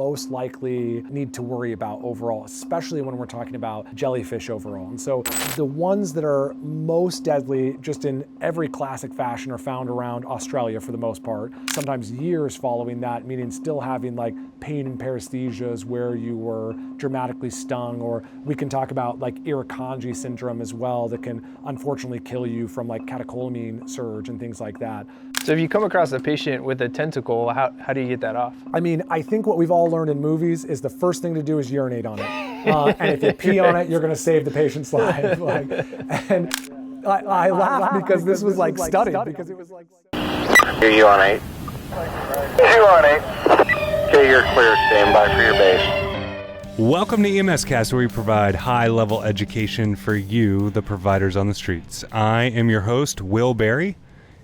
most likely need to worry about overall, especially when we're talking about jellyfish overall. And so the ones that are most deadly, just in every classic fashion, are found around Australia for the most part. Sometimes years following that, meaning still having like pain and paresthesias where you were dramatically stung, or we can talk about like irukandji syndrome as well that can unfortunately kill you from like catecholamine surge and things like that. So if you come across a patient with a tentacle, how do you get that off? I mean, I think what we've all learned in movies is the first thing to do is urinate on it. And if you pee on it, you're gonna save the patient's life. And I laugh because this was like studied, because it was like... Here you on 8. You on 8. Okay, you're clear. Stand by for your base. Welcome to EMS Cast, where we provide high-level education for you, the providers on the streets. I am your host, Will Berry,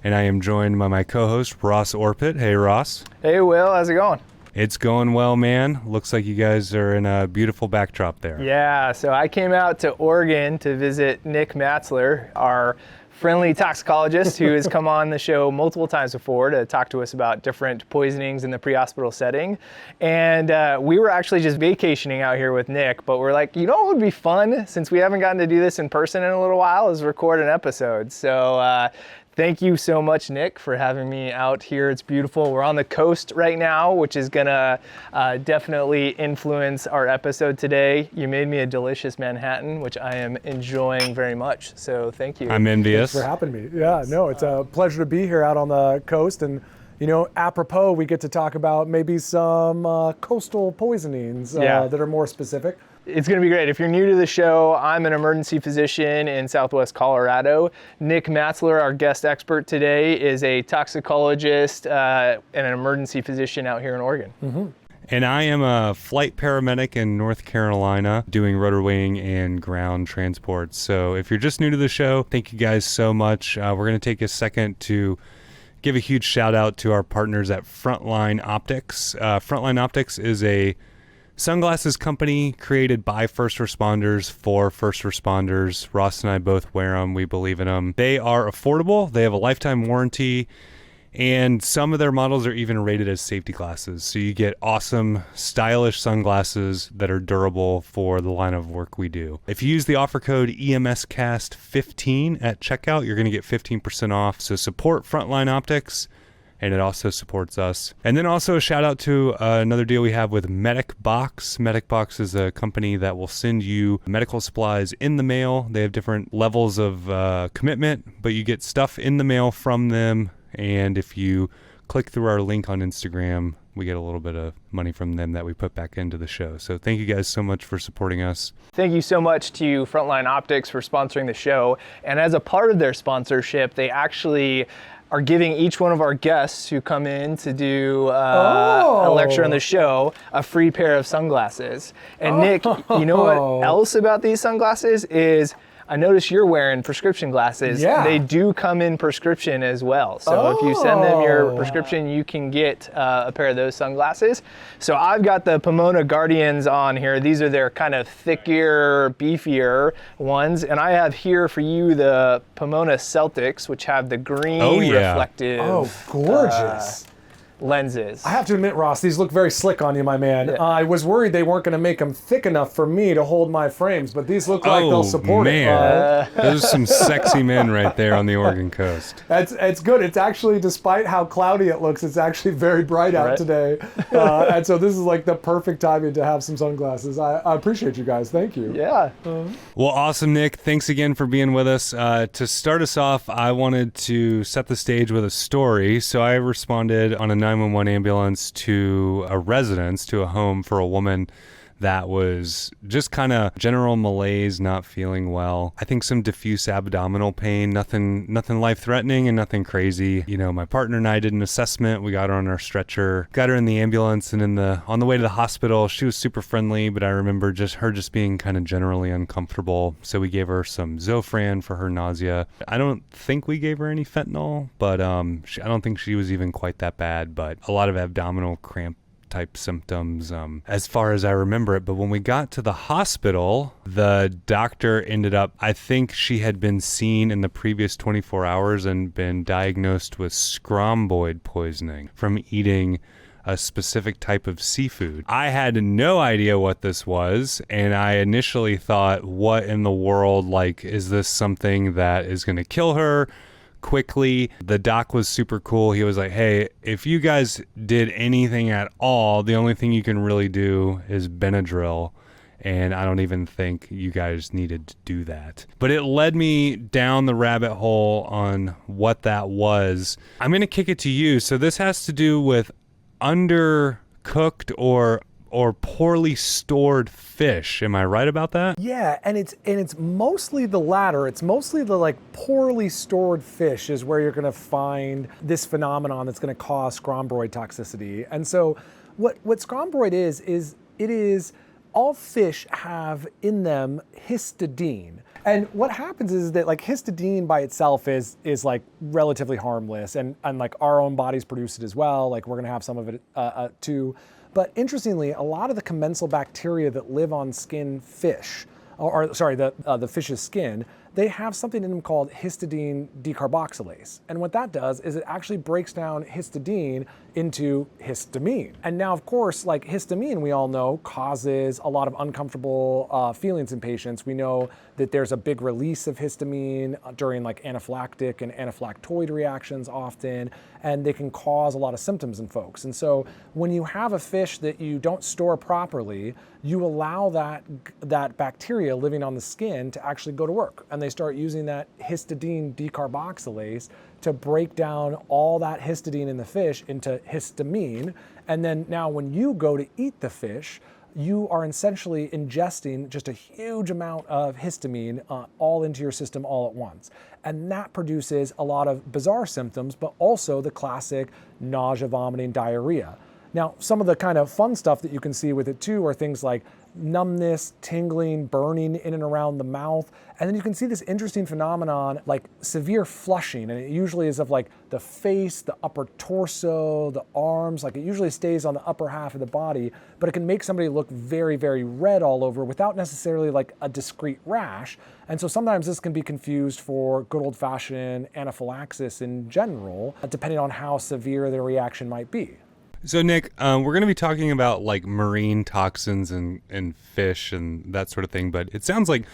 and I am joined by my co-host, Ross Orpet. Hey, Ross. Hey, Will. How's it going? It's going well, man. Looks like you guys are in a beautiful backdrop there. Yeah, so I came out to Oregon to visit Nik Matsler, our friendly toxicologist who has come on the show multiple times before to talk to us about different poisonings in the pre-hospital setting. And we were actually just vacationing out here with Nik, but we're like, you know what would be fun, since we haven't gotten to do this in person in a little while, is record an episode. So thank you so much, Nik, for having me out here. It's beautiful. We're on the coast right now, which is gonna definitely influence our episode today. You made me a delicious Manhattan, which I am enjoying very much. So thank you. I'm envious. Thanks for having me. Yeah, no, it's a pleasure to be here out on the coast. And, you know, apropos, we get to talk about maybe some coastal poisonings that are more specific. It's going to be great. If you're new to the show, I'm an emergency physician in Southwest Colorado. Nik Matsler, our guest expert today, is a toxicologist and an emergency physician out here in Oregon. Mm-hmm. And I am a flight paramedic in North Carolina doing rotor wing and ground transport. So if you're just new to the show, thank you guys so much. We're going to take a second to give a huge shout out to our partners at Frontline Optics. Frontline Optics is a sunglasses company created by first responders for first responders. Ross and I both wear them. We believe in them. They are affordable. They have a lifetime warranty, and some of their models are even rated as safety glasses. So you get awesome, stylish sunglasses that are durable for the line of work we do. If you use the offer code EMSCast15 at checkout, you're going to get 15% off. So support Frontline Optics, and it also supports us. And then also a shout out to another deal we have with Medic Box. Medic Box is a company that will send you medical supplies in the mail. They have different levels of commitment, but you get stuff in the mail from them. And if you click through our link on Instagram, we get a little bit of money from them that we put back into the show. So thank you guys so much for supporting us. Thank you so much to Frontline Optics for sponsoring the show. And as a part of their sponsorship, they actually are giving each one of our guests who come in to do a lecture on the show a free pair of sunglasses. And Nik, you know what else about these sunglasses is, I notice you're wearing prescription glasses. Yeah. They do come in prescription as well. So if you send them your prescription, you can get a pair of those sunglasses. So I've got the Pomona Guardians on here. These are their kind of thicker, beefier ones. And I have here for you the Pomona Celtics, which have the green reflective. Oh, gorgeous. Lenses. I have to admit, Ross, these look very slick on you, my man. Yeah. I was worried they weren't going to make them thick enough for me to hold my frames, but these look like they'll support it. Those are some sexy men right there on the Oregon coast. It's good. It's actually, despite how cloudy it looks, it's actually very bright out today. And so this is like the perfect timing to have some sunglasses. I appreciate you guys. Thank you. Yeah. Well, awesome, Nik. Thanks again for being with us. To start us off, I wanted to set the stage with a story. So I responded on a 911 ambulance to a residence, to a home for a woman that was just kind of general malaise, not feeling well. I think some diffuse abdominal pain, nothing life-threatening and nothing crazy. You know, my partner and I did an assessment. We got her on our stretcher, got her in the ambulance, and on the way to the hospital, she was super friendly, but I remember her being kind of generally uncomfortable. So we gave her some Zofran for her nausea. I don't think we gave her any fentanyl, but I don't think she was even quite that bad, but a lot of abdominal cramp type symptoms as far as I remember it. But when we got to the hospital, the doctor ended up, I think she had been seen in the previous 24 hours and been diagnosed with scombroid poisoning from eating a specific type of seafood. I had no idea what this was, and I initially thought, what in the world, like, is this something that is going to kill her quickly? The doc was super cool. He was like, hey, if you guys did anything at all, the only thing you can really do is Benadryl. And I don't even think you guys needed to do that. But it led me down the rabbit hole on what that was. I'm going to kick it to you. So this has to do with undercooked or poorly stored fish. Am I right about that? Yeah, and it's mostly the latter. It's mostly the like poorly stored fish is where you're going to find this phenomenon that's going to cause scombroid toxicity. And so what scombroid is it is all fish have in them histidine. And what happens is that like histidine by itself is like relatively harmless, and like our own bodies produce it as well. Like we're gonna have some of it too. But interestingly, a lot of the commensal bacteria that live on skin fish, the fish's skin, they have something in them called histidine decarboxylase. And what that does is it actually breaks down histidine into histamine. And now, of course, like histamine, we all know, causes a lot of uncomfortable feelings in patients. We know that there's a big release of histamine during like anaphylactic and anaphylactoid reactions often, and they can cause a lot of symptoms in folks. And so when you have a fish that you don't store properly, you allow that bacteria living on the skin to actually go to work. And they start using that histidine decarboxylase to break down all that histidine in the fish into histamine. And then now when you go to eat the fish, you are essentially ingesting just a huge amount of histamine all into your system all at once. And that produces a lot of bizarre symptoms, but also the classic nausea, vomiting, diarrhea. Now, some of the kind of fun stuff that you can see with it too are things like numbness, tingling, burning in and around the mouth. And then you can see this interesting phenomenon like severe flushing. And it usually is of like the face, the upper torso, the arms. Like it usually stays on the upper half of the body, but it can make somebody look very, very red all over without necessarily like a discrete rash. And so sometimes this can be confused for good old-fashioned anaphylaxis in general, depending on how severe the reaction might be. So Nik, we're going to be talking about like marine toxins and fish and that sort of thing, but it sounds like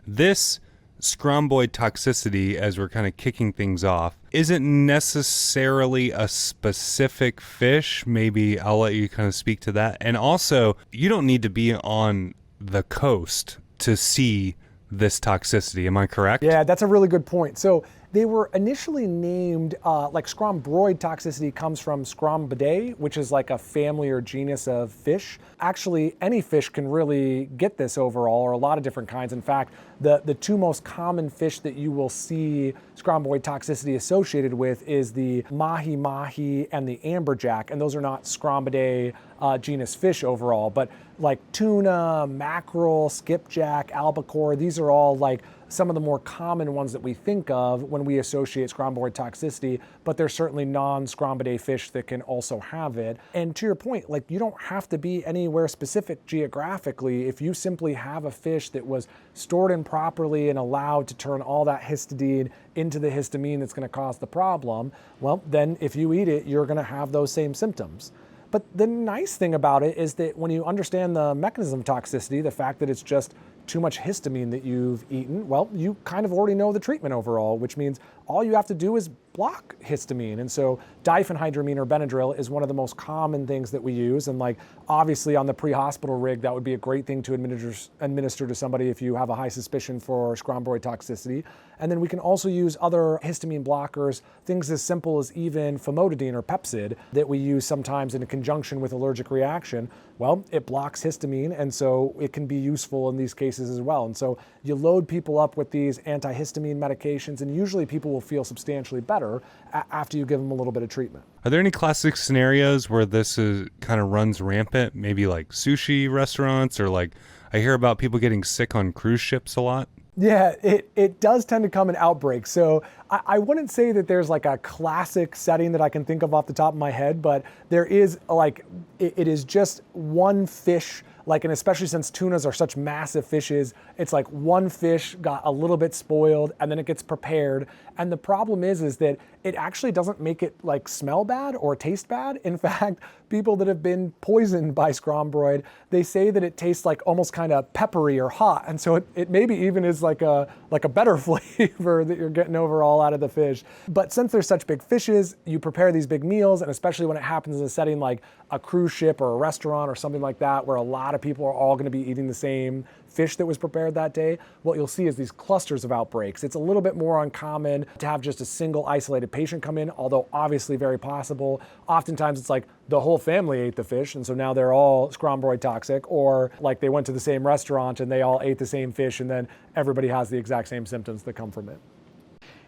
this scombroid toxicity, as we're kind of kicking things off, isn't necessarily a specific fish. Maybe I'll let you kind of speak to that. And also, you don't need to be on the coast to see this toxicity. Am I correct? Yeah, that's a really good point. So they were initially named, like scombroid toxicity comes from Scombidae, which is like a family or genus of fish. Actually, any fish can really get this overall, or a lot of different kinds. In fact, the two most common fish that you will see scombroid toxicity associated with is the mahi-mahi and the amberjack, and those are not Scombidae genus fish overall, but like tuna, mackerel, skipjack, albacore, these are all like some of the more common ones that we think of when we associate scombroid toxicity, but there's certainly non-Scombidae fish that can also have it. And to your point, like you don't have to be anywhere specific geographically. If you simply have a fish that was stored improperly and allowed to turn all that histidine into the histamine that's going to cause the problem, well, then if you eat it, you're going to have those same symptoms. But the nice thing about it is that when you understand the mechanism of toxicity, the fact that it's just too much histamine that you've eaten, well, you kind of already know the treatment overall, which means all you have to do is block histamine. And so diphenhydramine or Benadryl is one of the most common things that we use. And like obviously on the pre-hospital rig, that would be a great thing to administer to somebody if you have a high suspicion for scombroid toxicity. And then we can also use other histamine blockers, things as simple as even famotidine or Pepcid that we use sometimes in conjunction with allergic reaction. Well, it blocks histamine, and so it can be useful in these cases as well. And so you load people up with these antihistamine medications, and usually people will feel substantially better after you give them a little bit of treatment. Are there any classic scenarios where this kind of runs rampant? Maybe like sushi restaurants, or like I hear about people getting sick on cruise ships a lot? Yeah, it does tend to come in outbreaks. So I wouldn't say that there's like a classic setting that I can think of off the top of my head, but there is like, it is just one fish Like, and especially since tunas are such massive fishes, it's like one fish got a little bit spoiled and then it gets prepared. And the problem is that it actually doesn't make it like smell bad or taste bad. In fact, people that have been poisoned by scombroid, they say that it tastes like almost kind of peppery or hot. And so it maybe even is like a better flavor that you're getting overall out of the fish. But since they're such big fishes, you prepare these big meals, and especially when it happens in a setting like a cruise ship or a restaurant or something like that, where a lot of people are all going to be eating the same fish that was prepared that day, what you'll see is these clusters of outbreaks. It's a little bit more uncommon to have just a single isolated patient come in, although obviously very possible. Oftentimes it's like the whole family ate the fish, and so now they're all scombroid toxic, or like they went to the same restaurant and they all ate the same fish, and then everybody has the exact same symptoms that come from it.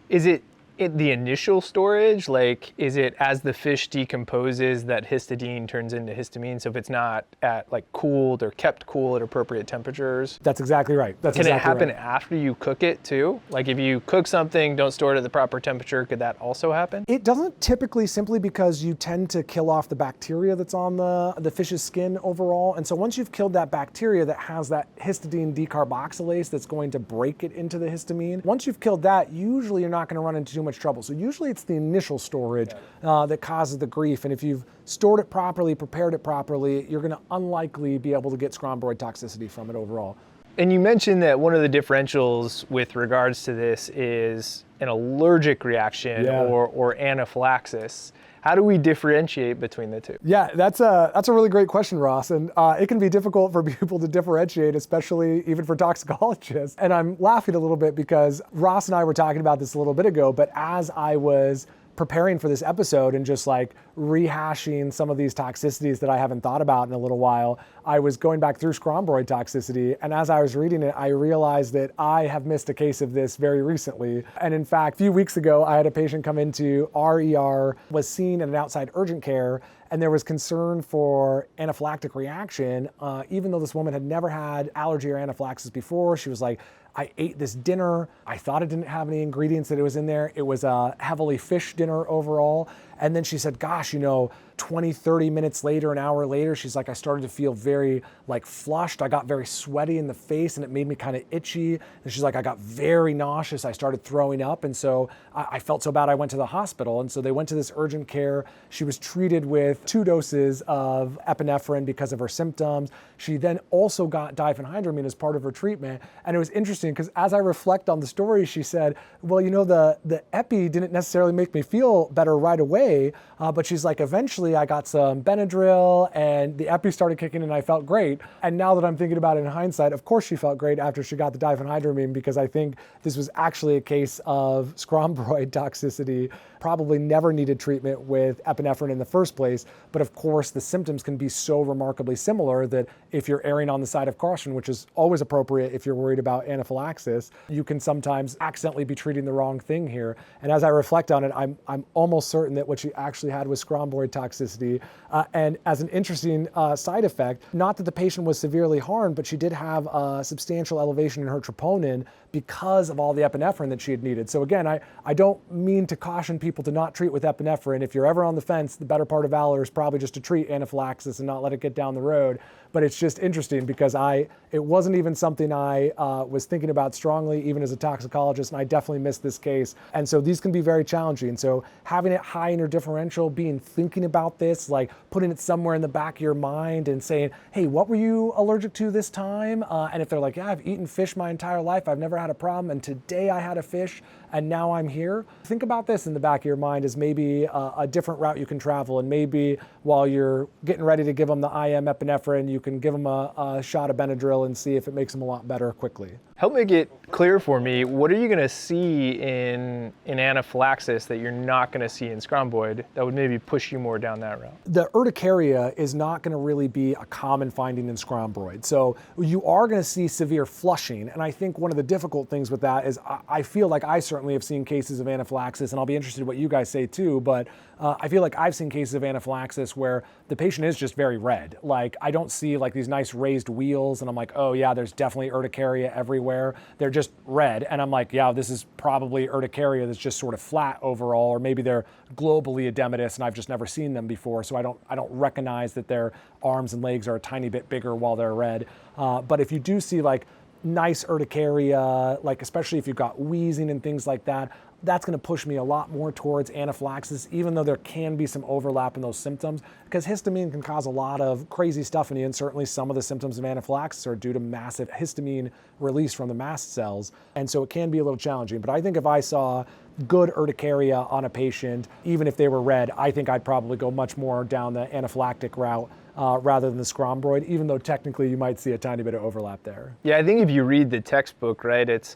Is it the initial storage? Like, is it as the fish decomposes that histidine turns into histamine? So if it's not at like cooled or kept cool at appropriate temperatures? That's exactly right. Can it happen after you cook it too? Like if you cook something, don't store it at the proper temperature, could that also happen? It doesn't typically, simply because you tend to kill off the bacteria that's on the fish's skin overall. And so once you've killed that bacteria that has that histidine decarboxylase that's going to break it into the histamine, once you've killed that, usually you're not going to run into too much trouble. So usually it's the initial storage that causes the grief. And if you've stored it properly, prepared it properly, you're going to unlikely be able to get scombroid toxicity from it overall. And you mentioned that one of the differentials with regards to this is an allergic reaction or anaphylaxis. How do we differentiate between the two? Yeah, that's a really great question, Ross. And it can be difficult for people to differentiate, especially even for toxicologists. And I'm laughing a little bit because Ross and I were talking about this a little bit ago, but as I was preparing for this episode and just like rehashing some of these toxicities that I haven't thought about in a little while, I was going back through scombroid toxicity. And as I was reading it, I realized that I have missed a case of this very recently. And in fact, a few weeks ago, I had a patient come into our ER, was seen in an outside urgent care, and there was concern for anaphylactic reaction, even though this woman had never had allergy or anaphylaxis before. She was like, I ate this dinner. I thought it didn't have any ingredients that it was in there. It was a heavily fish dinner overall. And then she said, gosh, 20, 30 minutes later, an hour later, she's like, I started to feel very like flushed. I got very sweaty in the face and it made me kind of itchy. And she's like, I got very nauseous. I started throwing up. And so I felt so bad I went to the hospital. And so they went to this urgent care. She was treated with 2 doses of epinephrine because of her symptoms. She then also got diphenhydramine as part of her treatment. And it was interesting because as I reflect on the story, she said, well, the epi didn't necessarily make me feel better right away. But she's like, eventually I got some Benadryl and the epi started kicking and I felt great. And now that I'm thinking about it in hindsight, of course she felt great after she got the diphenhydramine, because I think this was actually a case of scombroid toxicity. Probably never needed treatment with epinephrine in the first place. But of course, the symptoms can be so remarkably similar that if you're erring on the side of caution, which is always appropriate if you're worried about anaphylaxis, you can sometimes accidentally be treating the wrong thing here. And as I reflect on it, I'm almost certain that what she actually had was scombroid toxicity. And as an interesting side effect, not that the patient was severely harmed, but she did have a substantial elevation in her troponin because of all the epinephrine that she had needed. So again, I don't mean to caution people to not treat with epinephrine. If you're ever on the fence, the better part of valor is probably just to treat anaphylaxis and not let it get down the road. But it's just interesting because it wasn't even something I was thinking about strongly, even as a toxicologist, and I definitely missed this case. And so these can be very challenging. So having it high in your differential, thinking about this, like putting it somewhere in the back of your mind and saying, hey, what were you allergic to this time? And if they're like, yeah, I've eaten fish my entire life, I've never had a problem, and today I had a fish, and now I'm here. Think about this in the back of your mind as maybe a different route you can travel, and maybe while you're getting ready to give them the IM epinephrine, you can give them a shot of Benadryl and see if it makes them a lot better quickly. Help make it clear for me, what are you going to see in anaphylaxis that you're not going to see in scombroid that would maybe push you more down that route? The urticaria is not going to really be a common finding in scombroid. So you are going to see severe flushing. And I think one of the difficult things with that is I feel like I certainly certainly have seen cases of anaphylaxis, and I'll be interested in what you guys say too, but I feel like I've seen cases of anaphylaxis where the patient is just very red. Like, I don't see like these nice raised wheals, and I'm like, oh yeah, there's definitely urticaria everywhere. They're just red, and I'm like, yeah, this is probably urticaria that's just sort of flat overall, or maybe they're globally edematous, and I've just never seen them before, so I don't recognize that their arms and legs are a tiny bit bigger while they're red. But if you do see like nice urticaria, like especially if you've got wheezing and things like that, that's going to push me a lot more towards anaphylaxis, even though there can be some overlap in those symptoms, because histamine can cause a lot of crazy stuff in you, and certainly some of the symptoms of anaphylaxis are due to massive histamine release from the mast cells, and so it can be a little challenging. But I think if I saw good urticaria on a patient, even if they were red, I think I'd probably go much more down the anaphylactic route rather than the scombroid, even though technically you might see a tiny bit of overlap there. Yeah, I think if you read the textbook, right, it's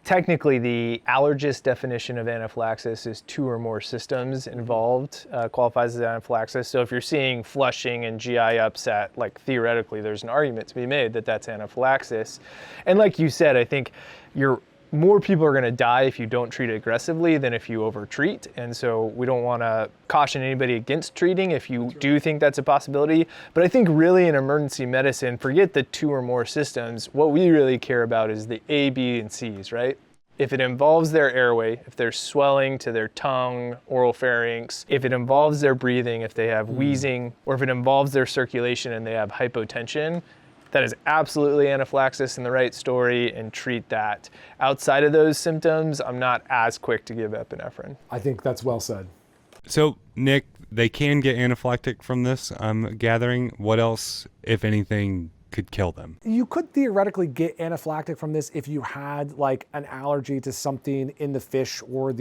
technically the allergist definition of anaphylaxis is 2 or more systems involved, qualifies as anaphylaxis. So if you're seeing flushing and GI upset, like theoretically there's an argument to be made that that's anaphylaxis. And like you said, I think more people are going to die if you don't treat it aggressively than if you overtreat. And so we don't want to caution anybody against treating if you do think that's a possibility. But I think really in emergency medicine, forget the 2 or more systems. What we really care about is the A, B, and C's, right? If it involves their airway, if there's swelling to their tongue, oral pharynx, if it involves their breathing, if they have wheezing, or if it involves their circulation and they have hypotension, that is absolutely anaphylaxis in the right story, and treat that. Outside of those symptoms, I'm not as quick to give epinephrine. I think that's well said. So, Nik, they can get anaphylactic from this, I'm gathering. What else, if anything, could kill them? You could theoretically get anaphylactic from this if you had like an allergy to something in the fish or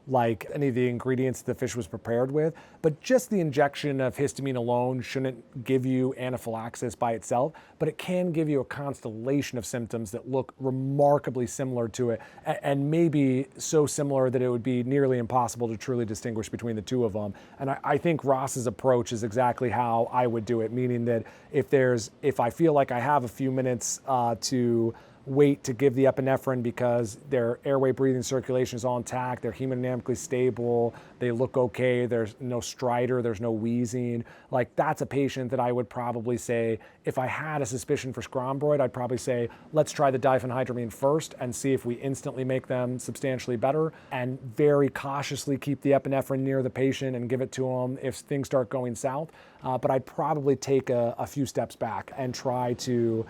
like any of the ingredients the fish was prepared with, but just the injection of histamine alone shouldn't give you anaphylaxis by itself, but it can give you a constellation of symptoms that look remarkably similar to it, and maybe so similar that it would be nearly impossible to truly distinguish between the two of them. And I think Ross's approach is exactly how I would do it, meaning that if I feel like I have a few minutes to wait to give the epinephrine because their airway, breathing, circulation is all intact, they're hemodynamically stable, they look okay, there's no stridor, there's no wheezing, like that's a patient that I would probably say, if I had a suspicion for scombroid, I'd probably say, let's try the diphenhydramine first and see if we instantly make them substantially better, and very cautiously keep the epinephrine near the patient and give it to them if things start going south. But I'd probably take a few steps back and try to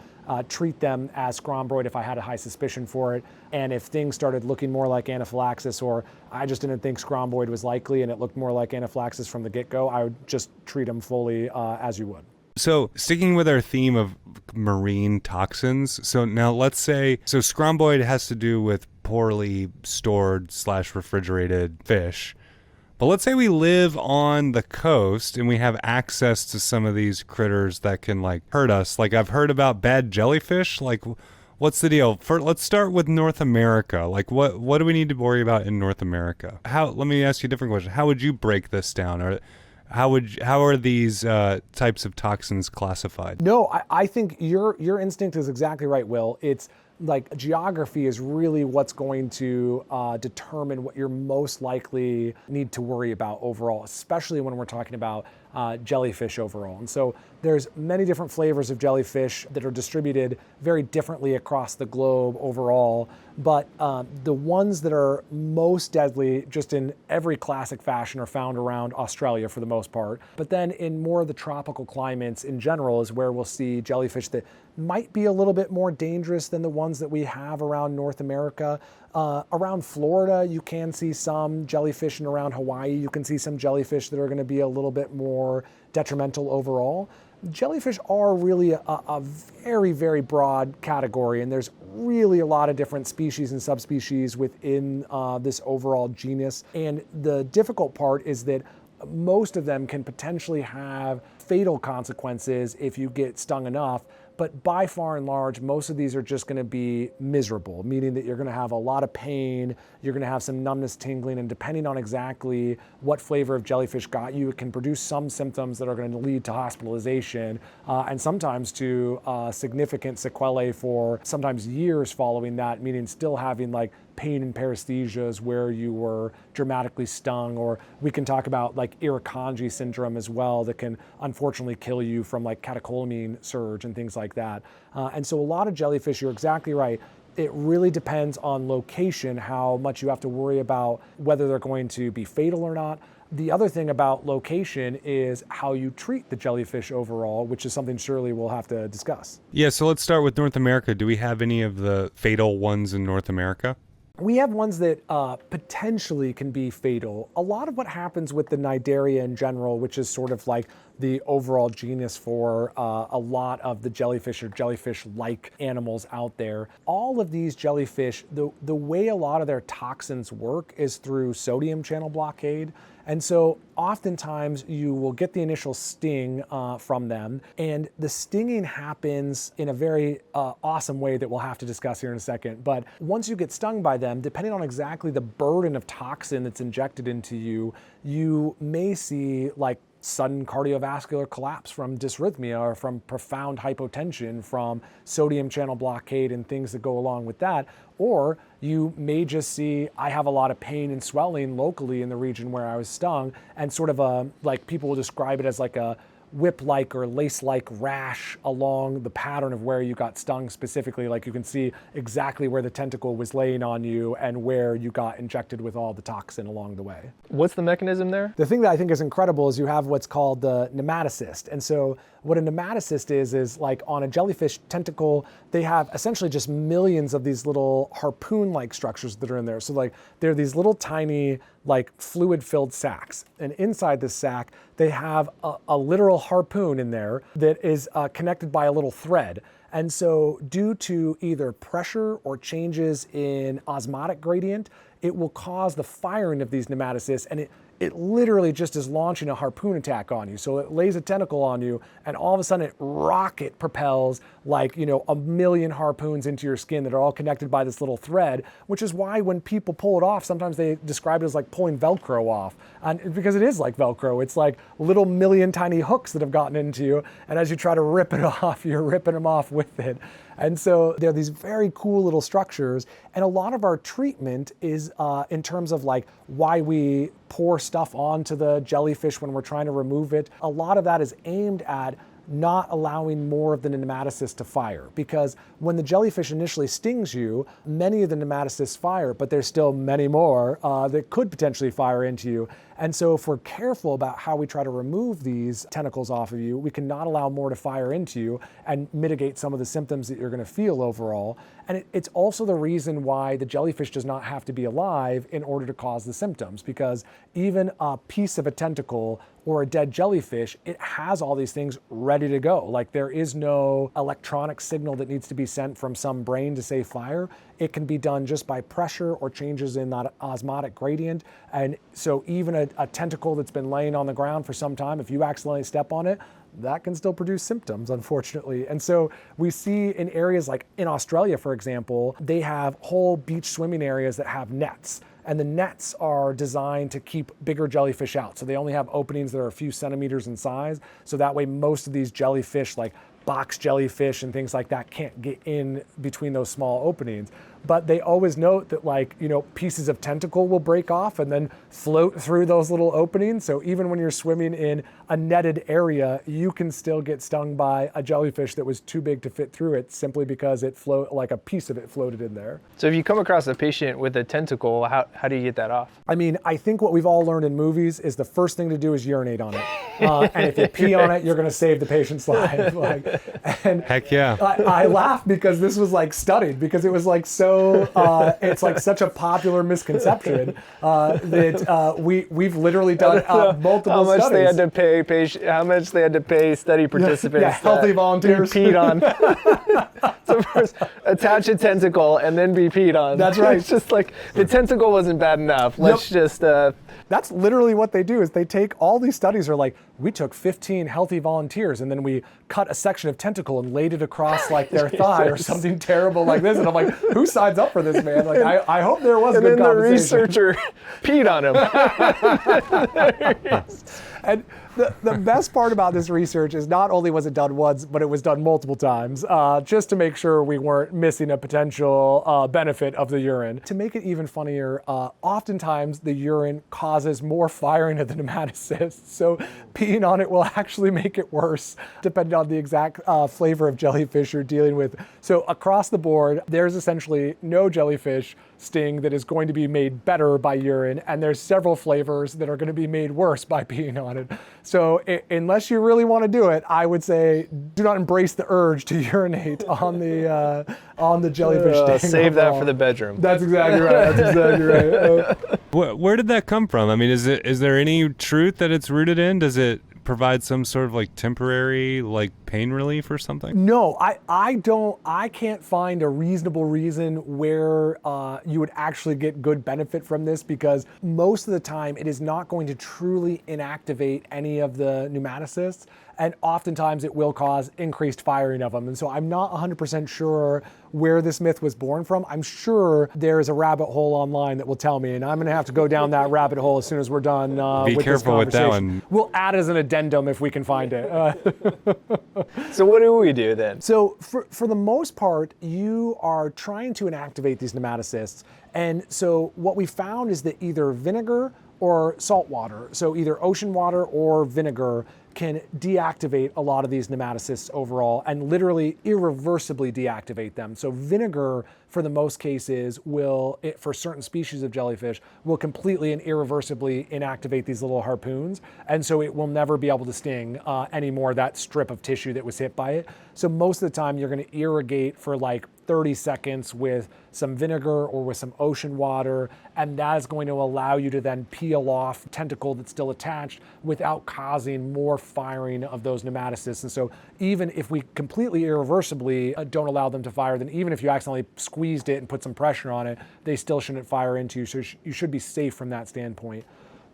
treat them as scombroid if I had a high suspicion for it. And if things started looking more like anaphylaxis, or I just didn't think scombroid was likely and it looked more like anaphylaxis from the get-go, I would just treat them fully as you would. So sticking with our theme of marine toxins, so now let's say, so scombroid has to do with poorly stored / refrigerated fish. But let's say we live on the coast and we have access to some of these critters that can like hurt us. Like I've heard about bad jellyfish. Like what's the deal? Let's start with North America. Like what do we need to worry about in North America? Let me ask you a different question. How would you break this down? Or how are these types of toxins classified? No, I think your instinct is exactly right, Will. It's like geography is really what's going to determine what you're most likely need to worry about overall, especially when we're talking about jellyfish overall. And so there's many different flavors of jellyfish that are distributed very differently across the globe overall, but the ones that are most deadly just in every classic fashion are found around Australia for the most part. But then in more of the tropical climates in general is where we'll see jellyfish that might be a little bit more dangerous than the ones that we have around North America. Around Florida, you can see some jellyfish, and around Hawaii, you can see some jellyfish that are going to be a little bit more detrimental overall. Jellyfish are really a very, very broad category, and there's really a lot of different species and subspecies within this overall genus. And the difficult part is that most of them can potentially have fatal consequences if you get stung enough, But by far and large, most of these are just going to be miserable, meaning that you're going to have a lot of pain, you're going to have some numbness, tingling, and depending on exactly what flavor of jellyfish got you, it can produce some symptoms that are going to lead to hospitalization and sometimes to significant sequelae for sometimes years following that, meaning still having like pain and paresthesias where you were dramatically stung, or we can talk about like irukandji syndrome as well that can unfortunately kill you from like catecholamine surge and things like that. And so a lot of jellyfish, you're exactly right, it really depends on location, how much you have to worry about whether they're going to be fatal or not. The other thing about location is how you treat the jellyfish overall, which is something surely we'll have to discuss. Yeah, so let's start with North America. Do we have any of the fatal ones in North America? We have ones that potentially can be fatal. A lot of what happens with the Cnidaria in general, which is sort of like the overall genus for a lot of the jellyfish or jellyfish-like animals out there, all of these jellyfish, the way a lot of their toxins work is through sodium channel blockade. And so oftentimes you will get the initial sting from them, and the stinging happens in a very awesome way that we'll have to discuss here in a second. But once you get stung by them, depending on exactly the burden of toxin that's injected into you, you may see like sudden cardiovascular collapse from dysrhythmia or from profound hypotension from sodium channel blockade and things that go along with that. Or you may just see, I have a lot of pain and swelling locally in the region where I was stung, and sort of like people will describe it as like a whip-like or lace-like rash along the pattern of where you got stung specifically. Like you can see exactly where the tentacle was laying on you and where you got injected with all the toxin along the way. What's the mechanism there? The thing that I think is incredible is you have what's called the nematocyst. And so what a nematocyst is like on a jellyfish tentacle, they have essentially just millions of these little harpoon-like structures that are in there. So like they're these little tiny like fluid-filled sacs. And inside this sac, they have a literal harpoon in there that is connected by a little thread. And so due to either pressure or changes in osmotic gradient, it will cause the firing of these nematocysts, and it literally just is launching a harpoon attack on you. So it lays a tentacle on you, and all of a sudden it rocket propels like, you know, a million harpoons into your skin that are all connected by this little thread, which is why when people pull it off, sometimes they describe it as like pulling Velcro off. And because it is like Velcro, it's like little million tiny hooks that have gotten into you, and as you try to rip it off, you're ripping them off with it. And so they're these very cool little structures, and a lot of our treatment is in terms of like why we pour stuff onto the jellyfish when we're trying to remove it. A lot of that is aimed at not allowing more of the nematocysts to fire, because when the jellyfish initially stings you, many of the nematocysts fire, but there's still many more that could potentially fire into you. And so if we're careful about how we try to remove these tentacles off of you, we can not allow more to fire into you and mitigate some of the symptoms that you're going to feel overall. And it's also the reason why the jellyfish does not have to be alive in order to cause the symptoms, because even a piece of a tentacle or a dead jellyfish, it has all these things ready to go. Like there is no electronic signal that needs to be sent from some brain to say fire. It can be done just by pressure or changes in that osmotic gradient. And so even a tentacle that's been laying on the ground for some time, if you accidentally step on it, that can still produce symptoms, unfortunately. And so we see in areas like in Australia, for example, they have whole beach swimming areas that have nets. And the nets are designed to keep bigger jellyfish out. So they only have openings that are a few centimeters in size. So that way most of these jellyfish, like box jellyfish and things like that, can't get in between those small openings. But they always note that, like, you know, pieces of tentacle will break off and then float through those little openings. So even when you're swimming in a netted area, you can still get stung by a jellyfish that was too big to fit through it, simply because like a piece of it floated in there. So if you come across a patient with a tentacle, how do you get that off? I mean, I think what we've all learned in movies is the first thing to do is urinate on it. And if you pee on it, you're going to save the patient's life. And Heck yeah. I laugh because this was like studied, because it was like so, it's like such a popular misconception that we've literally done multiple studies. How much they had to pay study participants. Yeah, healthy volunteers. Peed on. So first, attach a tentacle and then be peed on. That's right. It's just like, the tentacle wasn't bad enough. Let's just... That's literally what they do, is they take all these studies are like, we took 15 healthy volunteers and then we cut a section of tentacle and laid it across like their thigh or something terrible like this. And I'm like, who signs up for this, man? Like, I hope there was good compensation. And then the researcher peed on him. And the best part about this research is not only was it done once, but it was done multiple times, just to make sure we weren't missing a potential benefit of the urine. To make it even funnier, oftentimes the urine causes more firing of the nematocysts, so peeing on it will actually make it worse, depending on the exact flavor of jellyfish you're dealing with. So across the board, there's essentially no jellyfish sting that is going to be made better by urine, and there's several flavors that are going to be made worse by peeing on it. So unless you really want to do it, I would say do not embrace the urge to urinate on the jellyfish sting. Save that for the bedroom. That's exactly right. That's exactly right. Where did that come from? I mean, is there any truth that it's rooted in? Does it provide some sort of like temporary like pain relief or something? No, I can't find a reasonable reason where you would actually get good benefit from this, because most of the time it is not going to truly inactivate any of the nematocysts, and oftentimes it will cause increased firing of them. And so I'm not 100% sure where this myth was born from. I'm sure there's a rabbit hole online that will tell me, and I'm gonna have to go down that rabbit hole as soon as we're done Be with careful this with that conversation. one. We'll add as an addendum if we can find it. So what do we do then? So for the most part, you are trying to inactivate these nematocysts. And so what we found is that either vinegar or salt water, so either ocean water or vinegar, can deactivate a lot of these nematocysts overall and literally irreversibly deactivate them. So vinegar, for the most cases, for certain species of jellyfish, will completely and irreversibly inactivate these little harpoons. And so it will never be able to sting anymore, that strip of tissue that was hit by it. So most of the time you're gonna irrigate for like 30 seconds with some vinegar or with some ocean water, and that is going to allow you to then peel off tentacle that's still attached without causing more firing of those nematocysts. And so even if we completely irreversibly don't allow them to fire, then even if you accidentally squeezed it and put some pressure on it, they still shouldn't fire into you. So you should be safe from that standpoint.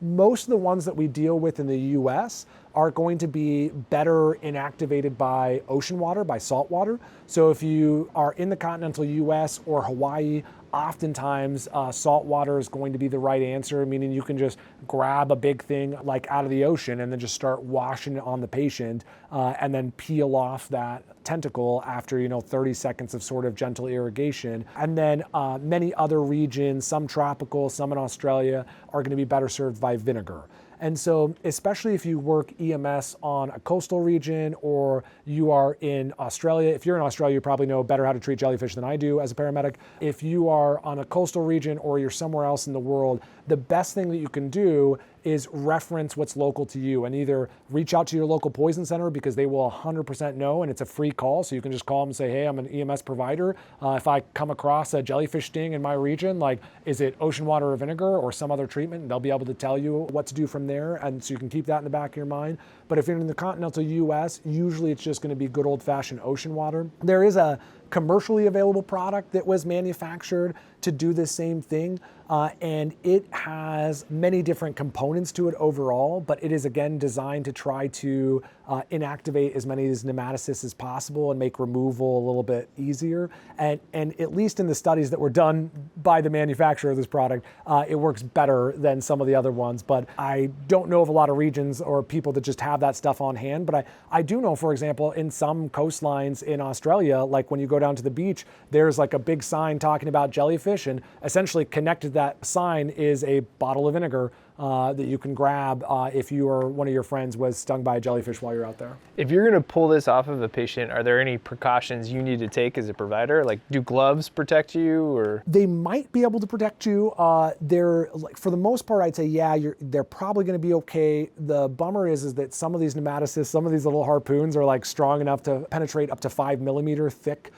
Most of the ones that we deal with in the US are going to be better inactivated by ocean water, by salt water. So if you are in the continental US or Hawaii, oftentimes salt water is going to be the right answer, meaning you can just grab a big thing like out of the ocean and then just start washing it on the patient and then peel off that tentacle after 30 seconds of sort of gentle irrigation. And then many other regions, some tropical, some in Australia, are going to be better served by vinegar. And so, especially if you work EMS on a coastal region or you are in Australia, if you're in Australia, you probably know better how to treat jellyfish than I do as a paramedic. If you are on a coastal region or you're somewhere else in the world, the best thing that you can do is reference what's local to you and either reach out to your local poison center, because they will 100% know, and it's a free call. So you can just call them and say, hey, I'm an EMS provider. If I come across a jellyfish sting in my region, like, is it ocean water or vinegar or some other treatment? And they'll be able to tell you what to do from there. And so you can keep that in the back of your mind. But if you're in the continental US, usually it's just going to be good old fashioned ocean water. There is a commercially available product that was manufactured to do the same thing. And it has many different components to it overall, but it is again designed to try to inactivate as many of these nematocysts as possible and make removal a little bit easier. And at least in the studies that were done by the manufacturer of this product, it works better than some of the other ones. But I don't know of a lot of regions or people that just have that stuff on hand. But I do know, for example, in some coastlines in Australia, like when you go down to the beach, there's like a big sign talking about jellyfish, and essentially connected to that sign is a bottle of vinegar that you can grab if you or one of your friends was stung by a jellyfish while you're out there. If you're going to pull this off of a patient, are there any precautions you need to take as a provider? Like, do gloves protect you, or? They might be able to protect you. They're like, for the most part, I'd say, yeah, they're probably going to be okay. The bummer is that some of these nematocysts, some of these little harpoons are like strong enough to penetrate up to 5 millimeter thick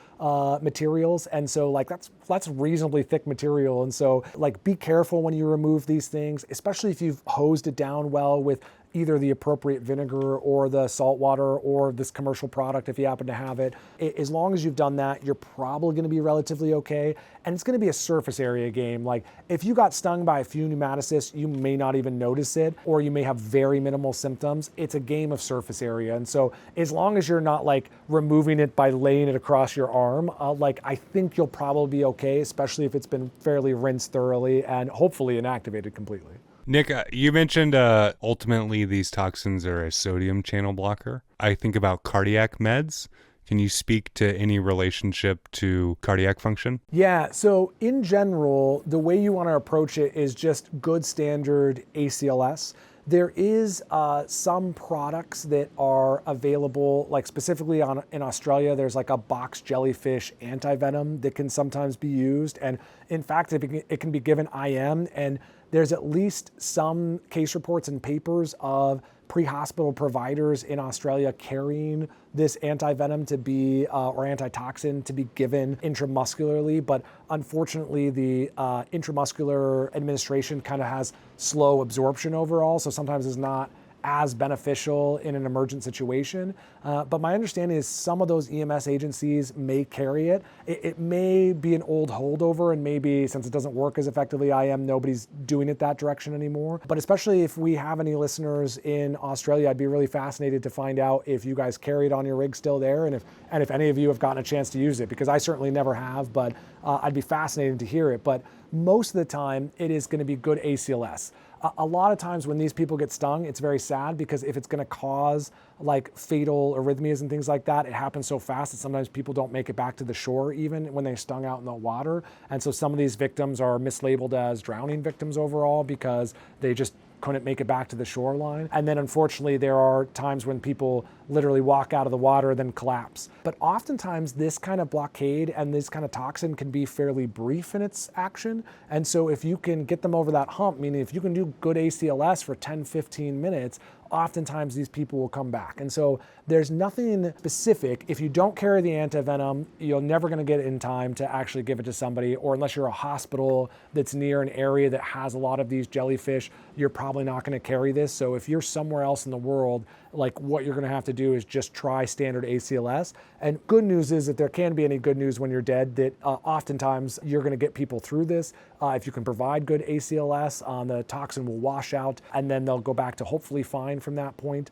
materials, and so like that's reasonably thick material. And so like, be careful when you remove these things, especially if you've hosed it down well with either the appropriate vinegar or the salt water or this commercial product if you happen to have it. As long as you've done that, you're probably going to be relatively okay. And it's going to be a surface area game. Like if you got stung by a few nematocysts, you may not even notice it, or you may have very minimal symptoms. It's a game of surface area. And so as long as you're not like removing it by laying it across your arm, like I think you'll probably be okay, especially if it's been fairly rinsed thoroughly and hopefully inactivated completely. Nick, you mentioned ultimately these toxins are a sodium channel blocker. I think about cardiac meds. Can you speak to any relationship to cardiac function? Yeah, so in general, the way you want to approach it is just good standard ACLS. There is some products that are available, like specifically in Australia, there's like a box jellyfish antivenom that can sometimes be used. And in fact, it can be given IM, and there's at least some case reports and papers of pre-hospital providers in Australia carrying this antivenom to be, or antitoxin to be given intramuscularly. But unfortunately, the intramuscular administration kind of has slow absorption overall. So sometimes it's not as beneficial in an emergent situation. But my understanding is some of those EMS agencies may carry it. It may be an old holdover, and maybe since it doesn't work as effectively nobody's doing it that direction anymore. But especially if we have any listeners in Australia, I'd be really fascinated to find out if you guys carry it on your rig still there, and if any of you have gotten a chance to use it, because I certainly never have, but I'd be fascinated to hear it. But most of the time, it is going to be good ACLS. A lot of times when these people get stung, it's very sad, because if it's going to cause like fatal arrhythmias and things like that, it happens so fast that sometimes people don't make it back to the shore even when they're stung out in the water. And so some of these victims are mislabeled as drowning victims overall because they just couldn't make it back to the shoreline. And then unfortunately, there are times when people literally walk out of the water and then collapse. But oftentimes this kind of blockade and this kind of toxin can be fairly brief in its action. And so if you can get them over that hump, meaning if you can do good ACLS for 10, 15 minutes, oftentimes these people will come back. And so there's nothing specific. If you don't carry the antivenom, you're never going to get it in time to actually give it to somebody, or unless you're a hospital that's near an area that has a lot of these jellyfish, you're probably not going to carry this. So if you're somewhere else in the world, like what you're going to have to do is just try standard ACLS. And good news is, if there can be any good news when you're dead, that oftentimes you're going to get people through this. If you can provide good ACLS, the toxin will wash out, and then they'll go back to hopefully fine from that point.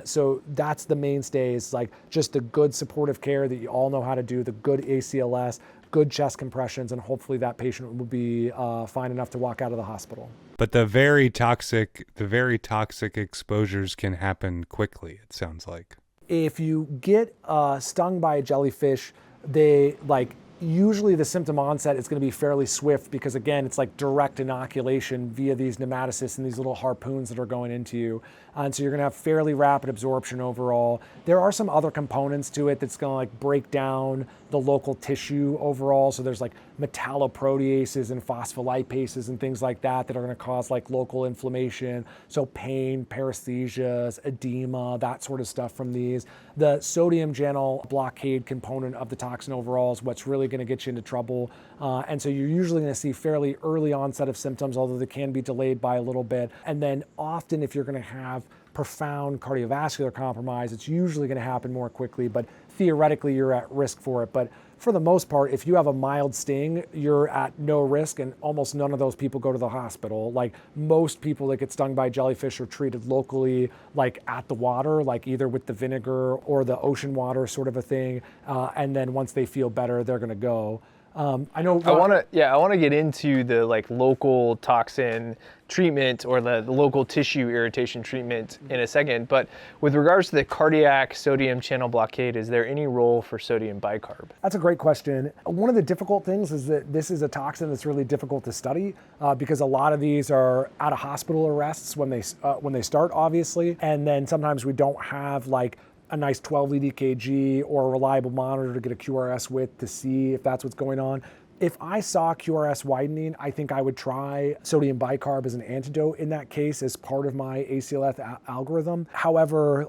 So that's the mainstay, is like just the good supportive care that you all know how to do, the good ACLS, good chest compressions, and hopefully that patient will be fine enough to walk out of the hospital. But the very toxic exposures can happen quickly, it sounds like. If you get stung by a jellyfish, usually the symptom onset is going to be fairly swift, because again, it's like direct inoculation via these nematocysts and these little harpoons that are going into you. And so you're going to have fairly rapid absorption overall. There are some other components to it that's going to like break down the local tissue overall. So there's like metalloproteases and phospholipases and things like that that are going to cause like local inflammation. So pain, paresthesias, edema, that sort of stuff from these. The sodium channel blockade component of the toxin overall is what's really going to get you into trouble. And so you're usually going to see fairly early onset of symptoms, although they can be delayed by a little bit. And then often if you're going to have profound cardiovascular compromise, it's usually going to happen more quickly, but theoretically you're at risk for it. But for the most part, if you have a mild sting, you're at no risk, and almost none of those people go to the hospital. Like most people that get stung by jellyfish are treated locally, like at the water, like either with the vinegar or the ocean water sort of a thing. And then once they feel better, they're going to go. I want to get into the like local toxin treatment or the local tissue irritation treatment in a second. But with regards to the cardiac sodium channel blockade, is there any role for sodium bicarb? That's a great question. One of the difficult things is that this is a toxin that's really difficult to study because a lot of these are out of hospital arrests when they start, obviously, and then sometimes we don't have like a nice 12 lead EKG or a reliable monitor to get a QRS with to see if that's what's going on. If I saw QRS widening, I think I would try sodium bicarb as an antidote in that case as part of my ACLS algorithm. However,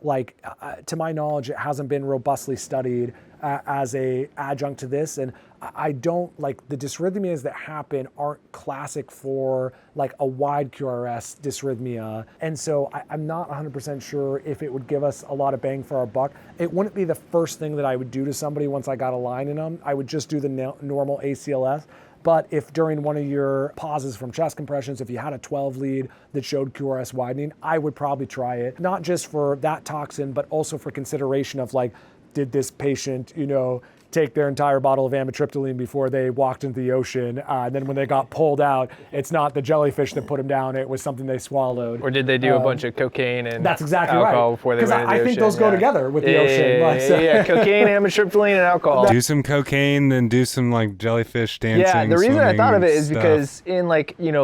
to my knowledge, it hasn't been robustly studied. as a adjunct to this. And I don't, like, the dysrhythmias that happen aren't classic for like a wide QRS dysrhythmia. And so I'm not 100% sure if it would give us a lot of bang for our buck. It wouldn't be the first thing that I would do to somebody once I got a line in them. I would just do the normal ACLS. But if during one of your pauses from chest compressions, if you had a 12 lead that showed QRS widening, I would probably try it, not just for that toxin, but also for consideration of like, did this patient, take their entire bottle of amitriptyline before they walked into the ocean. And then when they got pulled out, it's not the jellyfish that put them down, it was something they swallowed. Or did they do a bunch of cocaine and that's exactly alcohol right. before they went into the ocean? I think those go together with the ocean. Yeah, cocaine, amitriptyline, and alcohol. Do some cocaine, then do some like jellyfish dancing. Yeah, the reason I thought of it is stuff. because in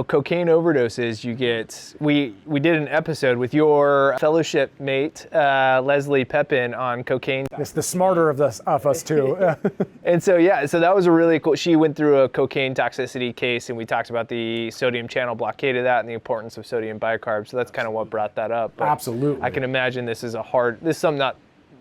cocaine overdoses, you get, we did an episode with your fellowship mate, Leslie Pepin, on cocaine. It's the smarter of us too. And so that was a really cool, she went through a cocaine toxicity case and we talked about the sodium channel blockade of that and the importance of sodium bicarb. So that's kind of what brought that up. But absolutely. I can imagine this is something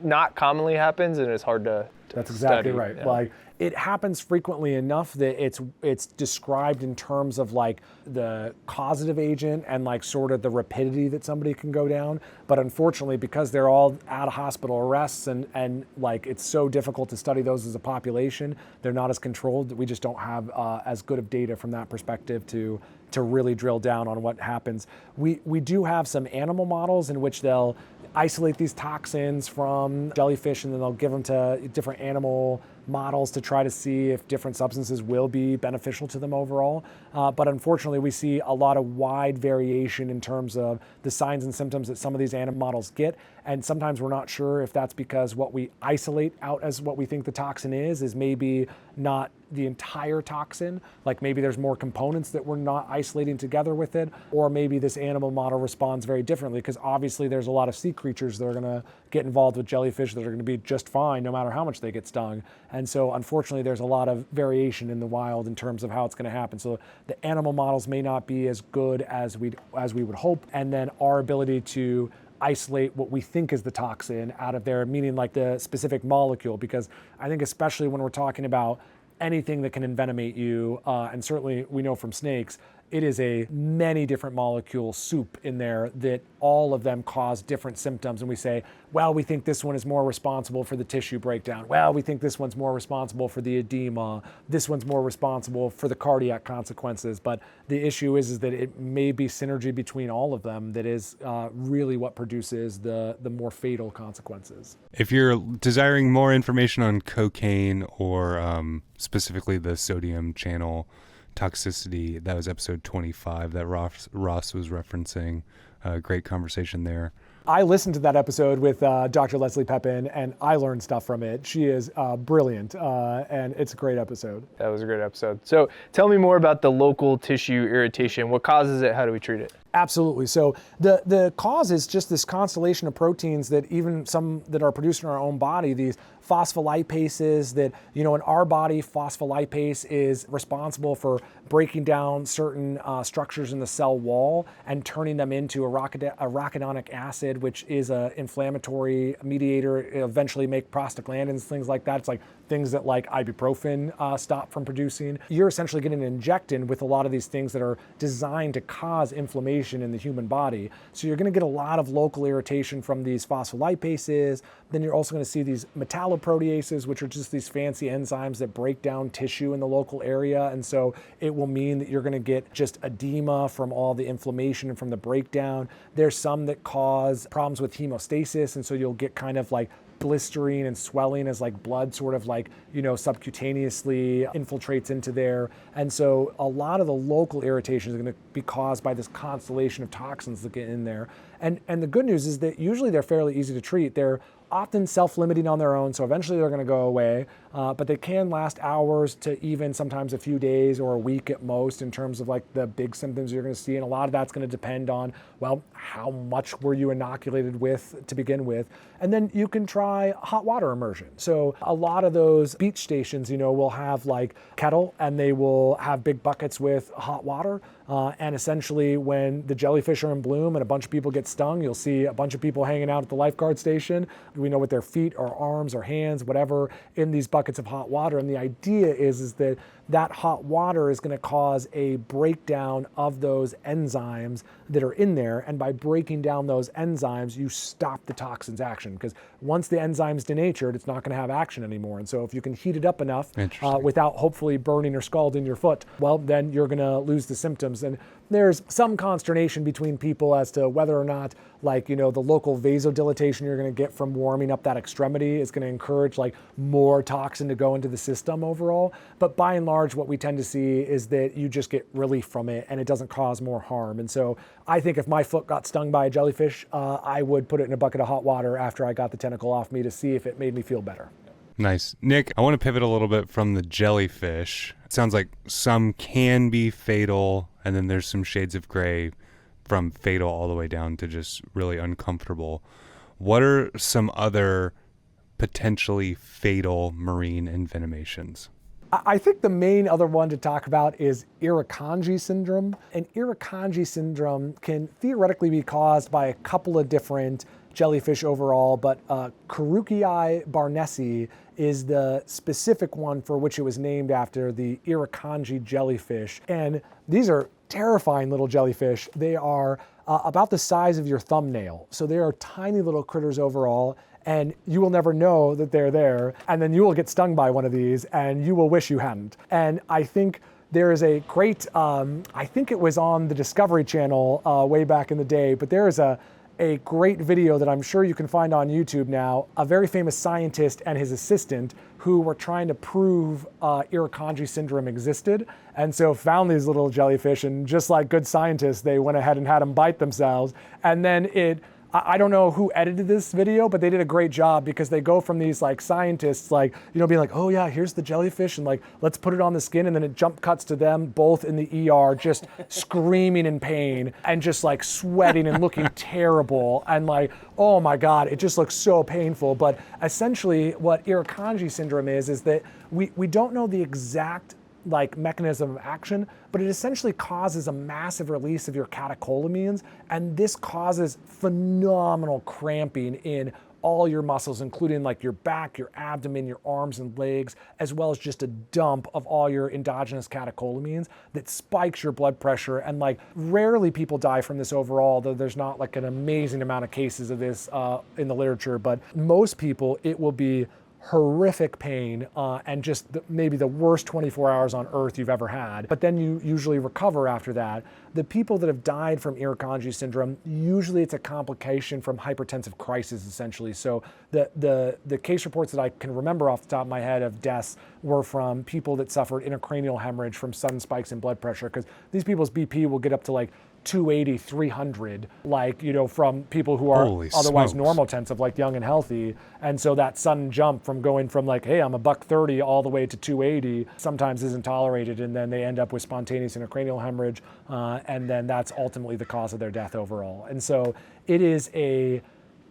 not commonly happens and it's hard to That's exactly study. right. Yeah. Like, it happens frequently enough that it's described in terms of like the causative agent and like sort of the rapidity that somebody can go down. But unfortunately, because they're all out of hospital arrests and like it's so difficult to study those as a population, they're not as controlled. We just don't have as good of data from that perspective to really drill down on what happens. We do have some animal models in which they'll isolate these toxins from jellyfish and then they'll give them to different animal models to try to see if different substances will be beneficial to them overall. But unfortunately, we see a lot of wide variation in terms of the signs and symptoms that some of these animal models get. And sometimes we're not sure if that's because what we isolate out as what we think the toxin is maybe not the entire toxin. Like maybe there's more components that we're not isolating together with it, or maybe this animal model responds very differently because obviously there's a lot of sea creatures that are going to get involved with jellyfish that are going to be just fine no matter how much they get stung. And so unfortunately there's a lot of variation in the wild in terms of how it's going to happen. So the animal models may not be as good as we would hope, and then our ability to isolate what we think is the toxin out of there, meaning like the specific molecule, because I think especially when we're talking about anything that can envenomate you, and certainly we know from snakes, it is a many different molecule soup in there that all of them cause different symptoms. And we say, well, we think this one is more responsible for the tissue breakdown. Well, we think this one's more responsible for the edema. This one's more responsible for the cardiac consequences. But the issue is that it may be synergy between all of them that is really what produces the more fatal consequences. If you're desiring more information on cocaine or specifically the sodium channel toxicity, that was episode 25 that Ross was referencing. Great conversation there. I listened to that episode with Dr. Leslie Pepin, and I learned stuff from it. She is brilliant, and it's a great episode. That was a great episode. So tell me more about the local tissue irritation. What causes it? How do we treat it? Absolutely. So the cause is just this constellation of proteins that even some that are produced in our own body, these phospholipases that, in our body, phospholipase is responsible for breaking down certain structures in the cell wall and turning them into arachidonic acid, which is an inflammatory mediator. It'll eventually make prostaglandins, things like that. It's like things that like ibuprofen stop from producing. You're essentially getting injected with a lot of these things that are designed to cause inflammation in the human body. So you're going to get a lot of local irritation from these phospholipases. Then you're also going to see these metalloproteases, which are just these fancy enzymes that break down tissue in the local area. And so it will mean that you're going to get just edema from all the inflammation and from the breakdown. There's some that cause problems with hemostasis. And so you'll get kind of like blistering and swelling as like blood sort of like, subcutaneously infiltrates into there. And so a lot of the local irritations are going to be caused by this constellation of toxins that get in there. And the good news is that usually they're fairly easy to treat. They're often self-limiting on their own, so eventually they're going to go away, but they can last hours to even sometimes a few days or a week at most in terms of like the big symptoms you're going to see, and a lot of that's going to depend on, well, how much were you inoculated with to begin with. And then you can try hot water immersion. So a lot of those beach stations, will have like kettle, and they will have big buckets with hot water. And essentially when the jellyfish are in bloom and a bunch of people get stung, you'll see a bunch of people hanging out at the lifeguard station, with their feet or arms or hands, whatever, in these buckets of hot water. And the idea is that hot water is going to cause a breakdown of those enzymes that are in there. And by breaking down those enzymes, you stop the toxin's action, because once the enzyme's denatured, it's not going to have action anymore. And so if you can heat it up enough without hopefully burning or scalding your foot, well, then you're going to lose the symptoms. And there's some consternation between people as to whether or not, the local vasodilatation you're going to get from warming up that extremity is going to encourage more toxin to go into the system overall. But by and large, what we tend to see is that you just get relief from it and it doesn't cause more harm. And so I think if my foot got stung by a jellyfish, I would put it in a bucket of hot water after I got the tentacle off me to see if it made me feel better. Nice. Nik, I want to pivot a little bit from the jellyfish. It sounds like some can be fatal, and then there's some shades of gray from fatal all the way down to just really uncomfortable. What are some other potentially fatal marine envenomations? I think the main other one to talk about is irukandji syndrome. And irukandji syndrome can theoretically be caused by a couple of different jellyfish overall, but Karukiai barnesi is the specific one for which it was named after, the irukandji jellyfish. And these are terrifying little jellyfish. They are about the size of your thumbnail. So they are tiny little critters overall, and you will never know that they're there. And then you will get stung by one of these and you will wish you hadn't. And I think there is a great, I think it was on the Discovery Channel way back in the day, but there is a great video that I'm sure you can find on YouTube now, a very famous scientist and his assistant who were trying to prove irukandji syndrome existed. And so found these little jellyfish, and just like good scientists, they went ahead and had them bite themselves. And then I don't know who edited this video, but they did a great job, because they go from these scientists being like, oh yeah, here's the jellyfish, and let's put it on the skin, and then it jump cuts to them both in the ER just screaming in pain and just sweating and looking terrible, and oh my God, it just looks so painful. But essentially what irukandji syndrome is that we don't know the exact mechanism of action, but it essentially causes a massive release of your catecholamines, and this causes phenomenal cramping in all your muscles, including your back, your abdomen, your arms and legs, as well as just a dump of all your endogenous catecholamines that spikes your blood pressure. And rarely people die from this overall, though there's not an amazing amount of cases of this in the literature, but most people, it will be horrific pain and just maybe the worst 24 hours on earth you've ever had. But then you usually recover after that. The people that have died from irukandji syndrome, usually it's a complication from hypertensive crisis, essentially. So the case reports that I can remember off the top of my head of deaths were from people that suffered intracranial hemorrhage from sudden spikes in blood pressure, because these people's BP will get up to 280, 300, from people who are Holy otherwise smokes. normal tensive, young and healthy. And so that sudden jump from going from hey, I'm a $130 all the way to 280 sometimes isn't tolerated, and then they end up with spontaneous intracranial hemorrhage, and then that's ultimately the cause of their death overall. And so it is a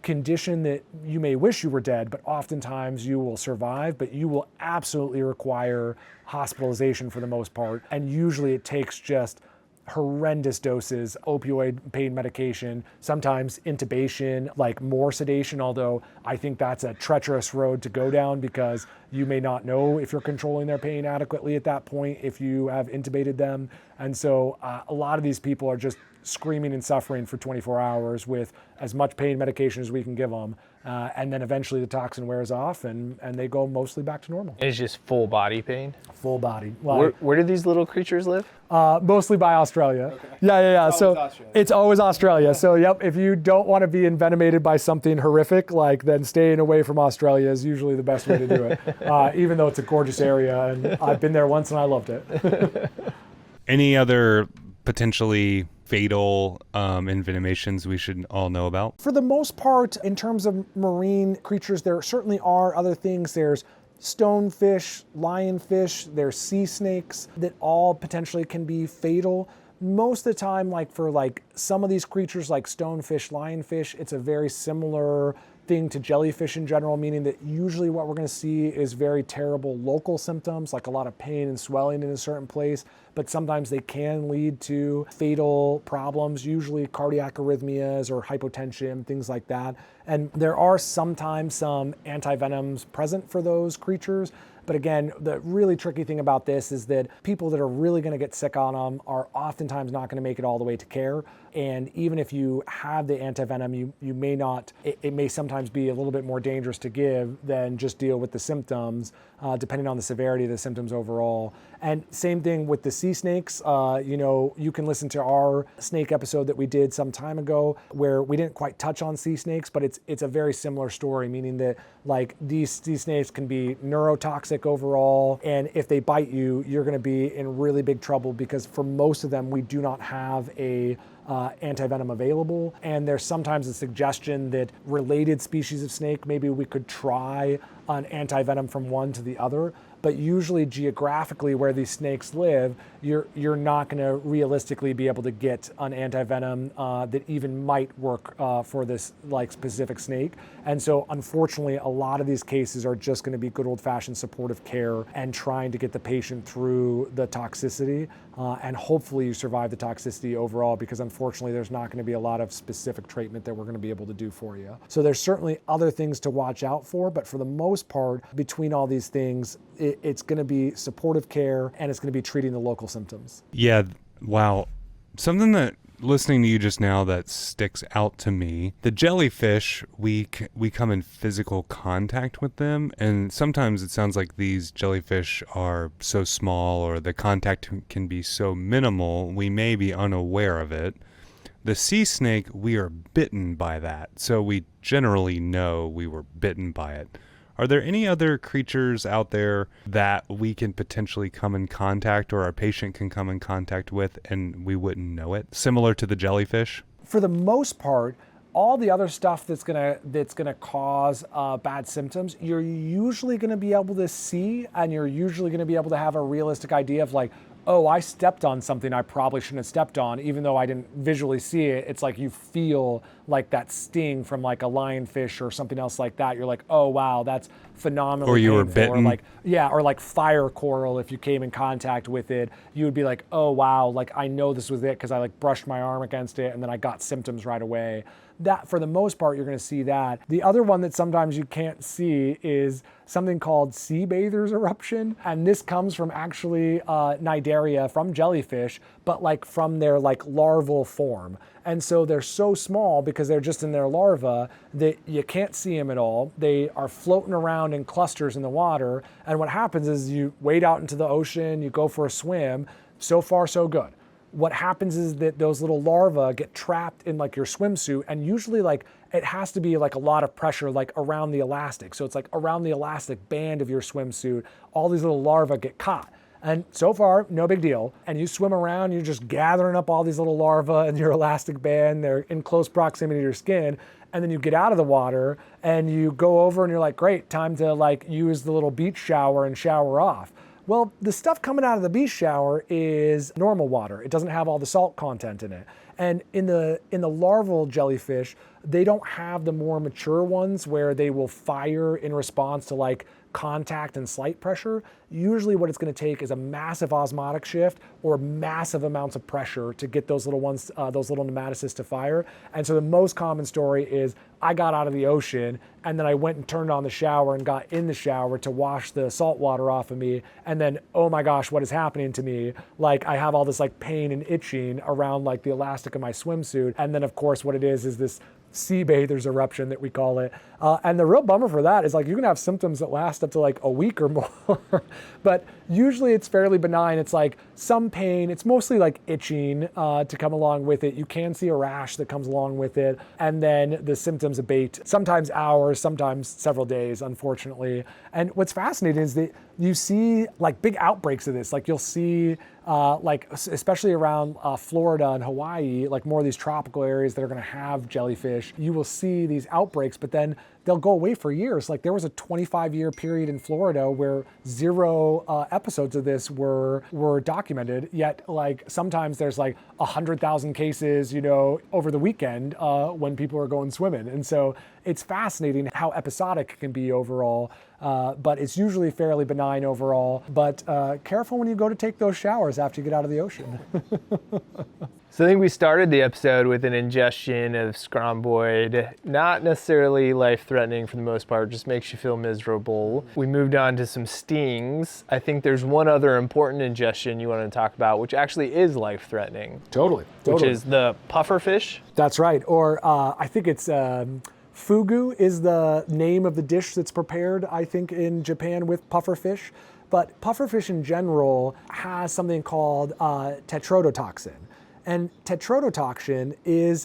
condition that you may wish you were dead, but oftentimes you will survive, but you will absolutely require hospitalization for the most part. And usually it takes just horrendous doses, opioid pain medication, sometimes intubation, more sedation, although I think that's a treacherous road to go down, because you may not know if you're controlling their pain adequately at that point if you have intubated them. And so a lot of these people are just screaming and suffering for 24 hours with as much pain medication as we can give them. And then eventually the toxin wears off and they go mostly back to normal. It's just full body pain? Full body. Where do these little creatures live? Mostly by Australia. Okay. Yeah. So it's always Australia. So yep, if you don't want to be envenomated by something horrific, then staying away from Australia is usually the best way to do it. Even though it's a gorgeous area, and I've been there once and I loved it. Any other potentially fatal envenomations we should all know about? For the most part, in terms of marine creatures, there certainly are other things. There's stonefish, lionfish, there's sea snakes that all potentially can be fatal. Most of the time, for some of these creatures like stonefish, lionfish, it's a very similar thing to jellyfish in general, meaning that usually what we're going to see is very terrible local symptoms, like a lot of pain and swelling in a certain place, but sometimes they can lead to fatal problems, usually cardiac arrhythmias or hypotension, things like that. And there are sometimes some antivenoms present for those creatures. But again, the really tricky thing about this is that people that are really going to get sick on them are oftentimes not going to make it all the way to care. And even if you have the antivenom, you may not, it may sometimes be a little bit more dangerous to give than just deal with the symptoms, depending on the severity of the symptoms overall. And same thing with the sea snakes. You can listen to our snake episode that we did some time ago where we didn't quite touch on sea snakes, but it's a very similar story, meaning that like these sea snakes can be neurotoxic overall. And if they bite you, you're going to be in really big trouble because for most of them, we do not have a antivenom available. And there's sometimes a suggestion that related species of snake, maybe we could try an antivenom from one to the other. But usually geographically where these snakes live, you're not going to realistically be able to get an antivenom that even might work for this like specific snake. And so unfortunately, a lot of these cases are just going to be good old-fashioned supportive care and trying to get the patient through the toxicity. And hopefully you survive the toxicity overall, because unfortunately there's not going to be a lot of specific treatment that we're going to be able to do for you. So there's certainly other things to watch out for, but for the most part, between all these things, it's going to be supportive care and it's going to be treating the local symptoms. Yeah, wow. Something that listening to you just now that sticks out to me, the jellyfish, we come in physical contact with them, and sometimes it sounds like these jellyfish are so small or the contact can be so minimal, we may be unaware of it. The sea snake, we are bitten by that, so we generally know we were bitten by it. Are there any other creatures out there that we can potentially come in contact or our patient can come in contact with and we wouldn't know it, similar to the jellyfish? For the most part, all the other stuff that's gonna cause bad symptoms, you're usually gonna be able to see, and you're usually gonna be able to have a realistic idea of like, oh, I stepped on something I probably shouldn't have stepped on, even though I didn't visually see it. It's like you feel like that sting from like a lionfish or something else like that. You're like, oh wow, that's phenomenal. Or you were bitten. Or like fire coral, if you came in contact with it, you would be like, oh wow, like I know this was it because I like brushed my arm against it and then I got symptoms right away. That, for the most part, you're going to see that. The other one that sometimes you can't see is something called sea bather's eruption. And this comes from actually cnidaria from jellyfish, but like from their like larval form. And so they're so small because they're just in their larva that you can't see them at all. They are floating around in clusters in the water. And what happens is you wade out into the ocean, you go for a swim. So far, so good. What happens is that those little larvae get trapped in like your swimsuit, and usually like it has to be like a lot of pressure like around the elastic. So it's like around the elastic band of your swimsuit, all these little larvae get caught. And so far, no big deal. And you swim around, you're just gathering up all these little larvae in your elastic band, they're in close proximity to your skin. And then you get out of the water and you go over and you're like, great, time to like use the little beach shower and shower off. Well, the stuff coming out of the beach shower is normal water. It doesn't have all the salt content in it. And in the larval jellyfish, they don't have the more mature ones where they will fire in response to like contact and slight pressure. Usually what it's going to take is a massive osmotic shift or massive amounts of pressure to get those little ones, those little nematocysts to fire. And so the most common story is I got out of the ocean and then I went and turned on the shower and got in the shower to wash the salt water off of me. And then, oh my gosh, what is happening to me? Like I have all this like pain and itching around like the elastic of my swimsuit. And then of course what it is this sea bather's eruption that we call it. And the real bummer for that is like you can have symptoms that last up to like a week or more, but usually it's fairly benign. It's like some pain, it's mostly like itching to come along with it. You can see a rash that comes along with it. And then the symptoms abate, sometimes hours, sometimes several days, unfortunately. And what's fascinating is that you see like big outbreaks of this. Like you'll see like especially around Florida and Hawaii, like more of these tropical areas that are going to have jellyfish, you will see these outbreaks, but then they'll go away for years. Like there was a 25-year period in Florida where 0 episodes of this were documented, yet like sometimes there's like 100,000 cases, over the weekend when people are going swimming. And so it's fascinating how episodic it can be overall, but it's usually fairly benign overall. But careful when you go to take those showers after you get out of the ocean. So I think we started the episode with an ingestion of scombroid, not necessarily life-threatening for the most part, just makes you feel miserable. We moved on to some stings. I think there's one other important ingestion you want to talk about, which actually is life-threatening. Totally. Which is the pufferfish. That's right. Or I think it's fugu is the name of the dish that's prepared, I think, in Japan with pufferfish. But pufferfish in general has something called tetrodotoxin. And tetrodotoxin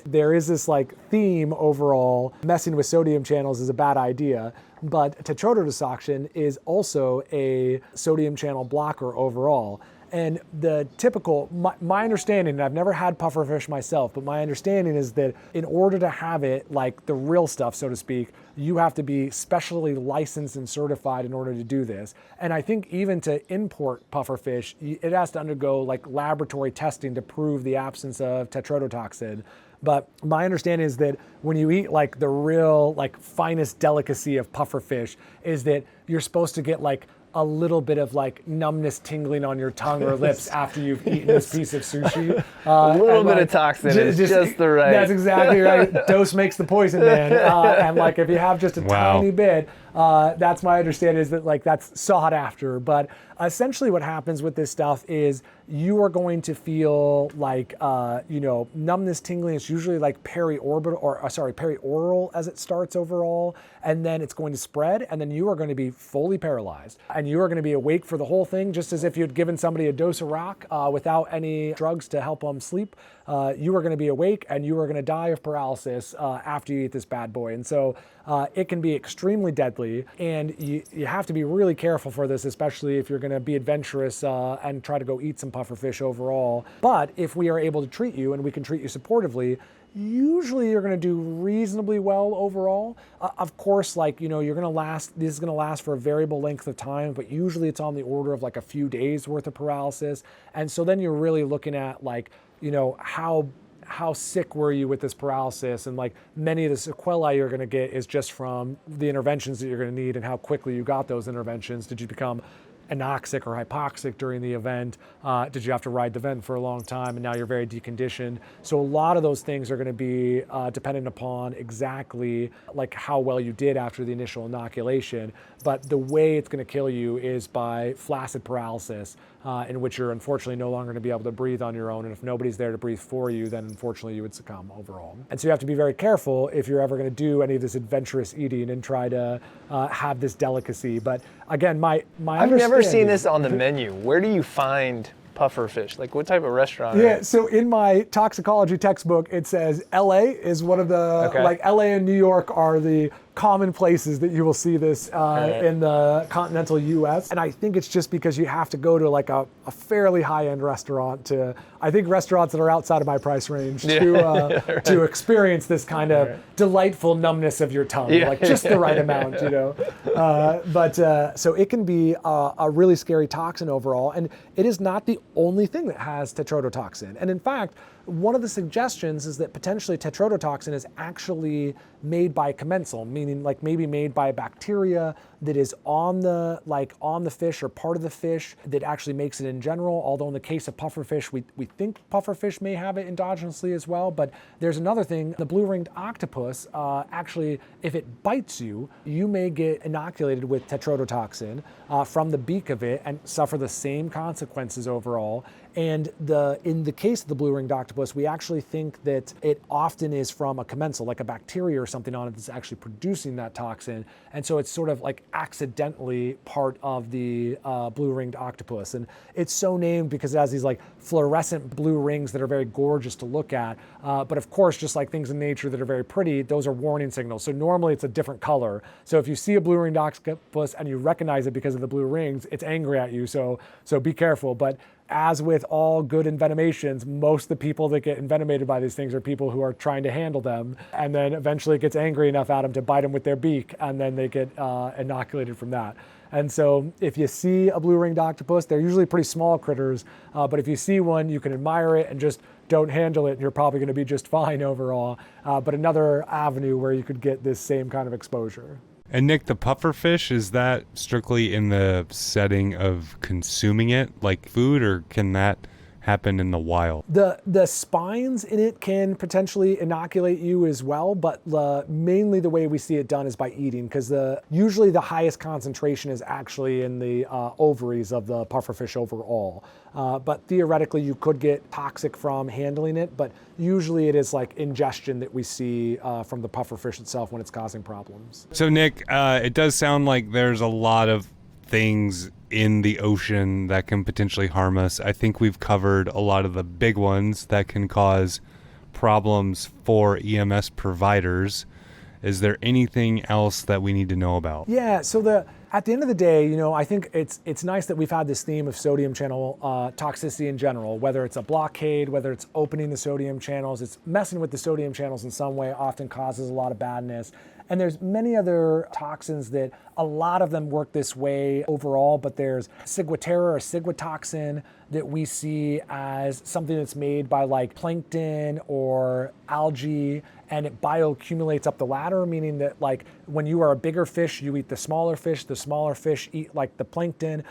there is this like theme overall, messing with sodium channels is a bad idea, but tetrodotoxin is also a sodium channel blocker overall. And the typical, my understanding, and I've never had pufferfish myself, but my understanding is that in order to have it, like the real stuff, so to speak, you have to be specially licensed and certified in order to do this. And I think even to import pufferfish, it has to undergo like laboratory testing to prove the absence of tetrodotoxin. But my understanding is that when you eat like the real, like finest delicacy of pufferfish, is that you're supposed to get like a little bit of like numbness tingling on your tongue or lips after you've eaten this piece of sushi. A little bit of toxin is just the right. That's exactly right. Dose makes the poison, man. And like if you have just a tiny bit, that's my understanding is that like that's sought after. But essentially what happens with this stuff is you are going to feel like, numbness, tingling. It's usually like perioral as it starts overall. And then it's going to spread, and then you are going to be fully paralyzed. And you are going to be awake for the whole thing, just as if you had given somebody a dose of rock without any drugs to help them sleep. You are going to be awake, and you are going to die of paralysis after you eat this bad boy. And so it can be extremely deadly, and you have to be really careful for this, especially if you're going to be adventurous and try to go eat some pufferfish overall. But if we are able to treat you, and we can treat you supportively, usually you're going to do reasonably well overall. Of course, like, you're going to last, this is going to last for a variable length of time, but usually it's on the order of like a few days worth of paralysis. And so then you're really looking at like, how sick were you with this paralysis, and like many of the sequelae you're going to get is just from the interventions that you're going to need and how quickly you got those interventions. Did you become anoxic or hypoxic during the event? Did you have to ride the vent for a long time and now you're very deconditioned? So a lot of those things are going to be dependent upon exactly like how well you did after the initial inoculation. But the way it's going to kill you is by flaccid paralysis, in which you're unfortunately no longer going to be able to breathe on your own. And if nobody's there to breathe for you, then unfortunately you would succumb overall. And so you have to be very careful if you're ever going to do any of this adventurous eating and try to have this delicacy. But again, my I've never seen this on the menu. Where do you find pufferfish? Like what type of restaurant? Yeah, so in my toxicology textbook, it says LA is one of the, like LA and New York are the common places that you will see this in the continental US. And I think it's just because you have to go to like a fairly high-end restaurant to, I think restaurants that are outside of my price range to experience this kind of delightful numbness of your tongue, like just the right amount, so it can be a really scary toxin overall. And it is not the only thing that has tetrodotoxin. And in fact, one of the suggestions is that potentially tetrodotoxin is actually made by commensal, meaning like maybe made by a bacteria that is on the fish or part of the fish that actually makes it in general. Although in the case of pufferfish, we think pufferfish may have it endogenously as well. But there's another thing, the blue-ringed octopus, actually, if it bites you, you may get inoculated with tetrodotoxin from the beak of it and suffer the same consequences overall. And in the case of the blue-ringed octopus, we actually think that it often is from a commensal, like a bacteria or something on it that's actually producing that toxin. And so it's sort of like accidentally part of the blue-ringed octopus. And it's so named because it has these like fluorescent blue rings that are very gorgeous to look at. But of course, just like things in nature that are very pretty, those are warning signals. So normally it's a different color. So if you see a blue-ringed octopus and you recognize it because of the blue rings, it's angry at you. So be careful. But as with all good envenomations, most of the people that get envenomated by these things are people who are trying to handle them, and then eventually it gets angry enough at them to bite them with their beak, and then they get inoculated from that. And so if you see a blue-ringed octopus, they're usually pretty small critters, but if you see one, you can admire it and just don't handle it, and you're probably going to be just fine overall. But another avenue where you could get this same kind of exposure. And Nik, the pufferfish, is that strictly in the setting of consuming it like food, or can that happen in the wild? The spines in it can potentially inoculate you as well, but mainly the way we see it done is by eating, because usually the highest concentration is actually in the ovaries of the pufferfish overall. But theoretically, you could get toxic from handling it, but usually it is like ingestion that we see from the pufferfish itself when it's causing problems. So Nik, it does sound like there's a lot of things in the ocean that can potentially harm us. I think we've covered a lot of the big ones that can cause problems for EMS providers. Is there anything else that we need to know about? Yeah, so at the end of the day, I think it's nice that we've had this theme of sodium channel toxicity in general, whether it's a blockade, whether it's opening the sodium channels, it's messing with the sodium channels in some way, often causes a lot of badness. And there's many other toxins that a lot of them work this way overall, but there's ciguatera or ciguatoxin that we see as something that's made by like plankton or algae, and it bioaccumulates up the ladder, meaning that like when you are a bigger fish, you eat the smaller fish eat like the plankton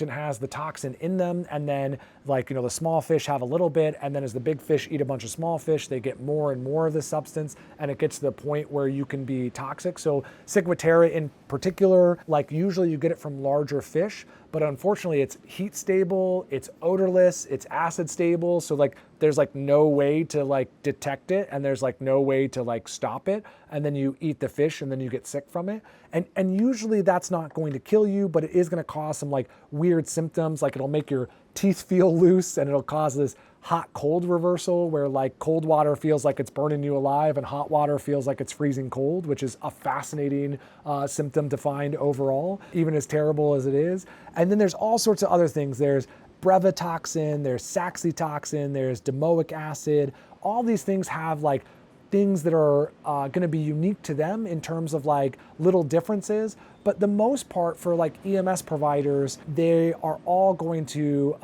has the toxin in them, and then like, the small fish have a little bit, and then as the big fish eat a bunch of small fish, they get more and more of the substance, and it gets to the point where you can be toxic. So ciguatera in particular, like usually you get it from larger fish, but unfortunately it's heat stable, it's odorless, it's acid stable, so like there's like no way to like detect it, and there's like no way to like stop it, and then you eat the fish and then you get sick from it. And usually that's not going to kill you, but it is going to cause some like weird symptoms, like it'll make your teeth feel loose, and it'll cause this hot cold reversal where like cold water feels like it's burning you alive and hot water feels like it's freezing cold, which is a fascinating symptom to find overall, even as terrible as it is. And then there's all sorts of other things. There's brevetoxin, there's saxitoxin, there's domoic acid. All these things have like things that are going to be unique to them in terms of like little differences, but the most part for like EMS providers, they are all going to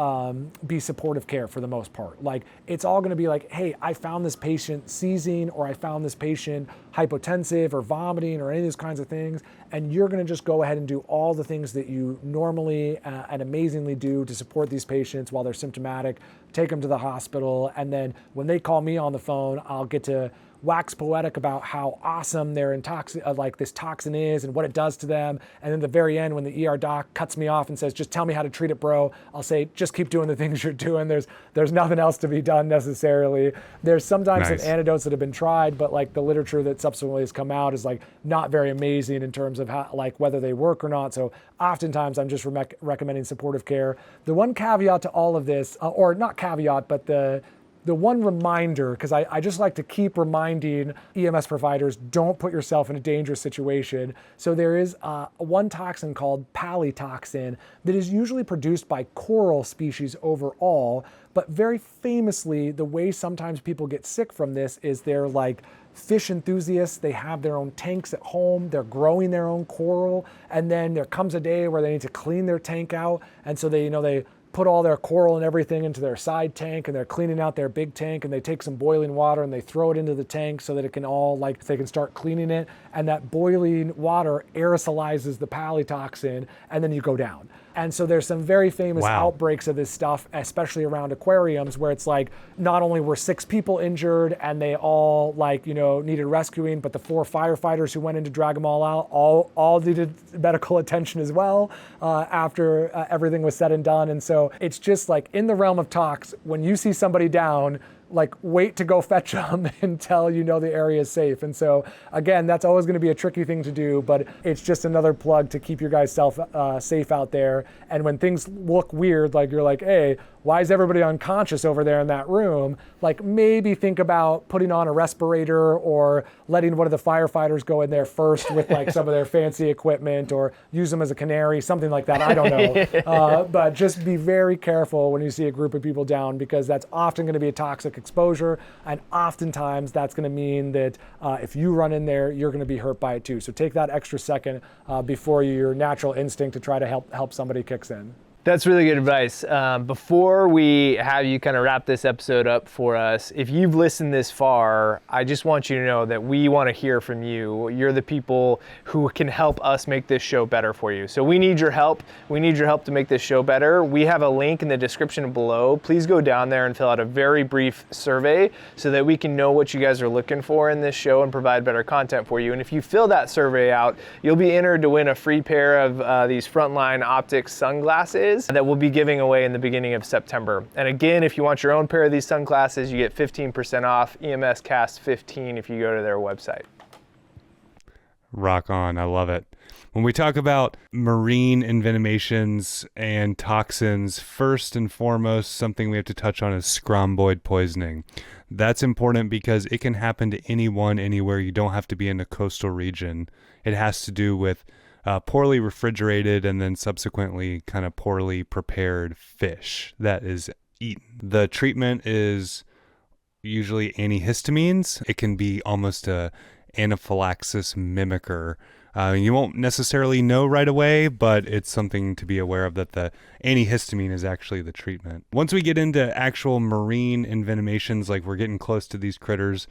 be supportive care for the most part. Like it's all going to be like, hey, I found this patient seizing, or I found this patient hypotensive or vomiting or any of those kinds of things, and you're going to just go ahead and do all the things that you normally and amazingly do to support these patients while they're symptomatic, take them to the hospital, and then when they call me on the phone, I'll get to wax poetic about how awesome their like this toxin is and what it does to them. And then at the very end, when the ER doc cuts me off and says, just tell me how to treat it, bro, I'll say, just keep doing the things you're doing. There's nothing else to be done necessarily. There's sometimes some antidotes that have been tried, but like the literature that subsequently has come out is like not very amazing in terms of how, like whether they work or not. So oftentimes I'm just recommending supportive care. The one caveat to all of this, or not caveat, but the one reminder, because I just like to keep reminding EMS providers, don't put yourself in a dangerous situation. So there is one toxin called palytoxin that is usually produced by coral species overall, but very famously, the way sometimes people get sick from this is they're like fish enthusiasts. They have their own tanks at home, they're growing their own coral, and then there comes a day where they need to clean their tank out, and so they put all their coral and everything into their side tank, and they're cleaning out their big tank, and they take some boiling water and they throw it into the tank so that it can all, like, they can start cleaning it, and that boiling water aerosolizes the palytoxin, and then you go down. And so there's some very famous outbreaks of this stuff, especially around aquariums, where it's like not only were 6 people injured and they all needed rescuing, but the 4 firefighters who went in to drag them all out all needed medical attention as well after everything was said and done. And so it's just like in the realm of tox, when you see somebody down, like wait to go fetch them until you know the area is safe. And so again, that's always going to be a tricky thing to do, but it's just another plug to keep your guys safe out there. And when things look weird, like you're like, hey, why is everybody unconscious over there in that room? Like maybe think about putting on a respirator or letting one of the firefighters go in there first with like some of their fancy equipment, or use them as a canary, something like that. I don't know. But just be very careful when you see a group of people down, because that's often going to be a toxic exposure. And oftentimes that's going to mean that if you run in there, you're going to be hurt by it too. So take that extra second before your natural instinct to try to help somebody kicks in. That's really good advice. Before we have you kind of wrap this episode up for us, if you've listened this far, I just want you to know that we want to hear from you. You're the people who can help us make this show better for you. So we need your help. We need your help to make this show better. We have a link in the description below. Please go down there and fill out a very brief survey so that we can know what you guys are looking for in this show and provide better content for you. And if you fill that survey out, you'll be entered to win a free pair of these Frontline Optics sunglasses that we'll be giving away in the beginning of September. And again, if you want your own pair of these sunglasses, you get 15% off, EMScast15, if you go to their website. Rock on. I love it. When we talk about marine envenomations and toxins, first and foremost, something we have to touch on is scombroid poisoning. That's important because it can happen to anyone, anywhere. You don't have to be in a coastal region. It has to do with poorly refrigerated and then subsequently kind of poorly prepared fish that is eaten. The treatment is usually antihistamines. It can be almost a anaphylaxis mimicker. You won't necessarily know right away, but it's something to be aware of, that the antihistamine is actually the treatment. Once we get into actual marine envenomations, like we're getting close to these critters,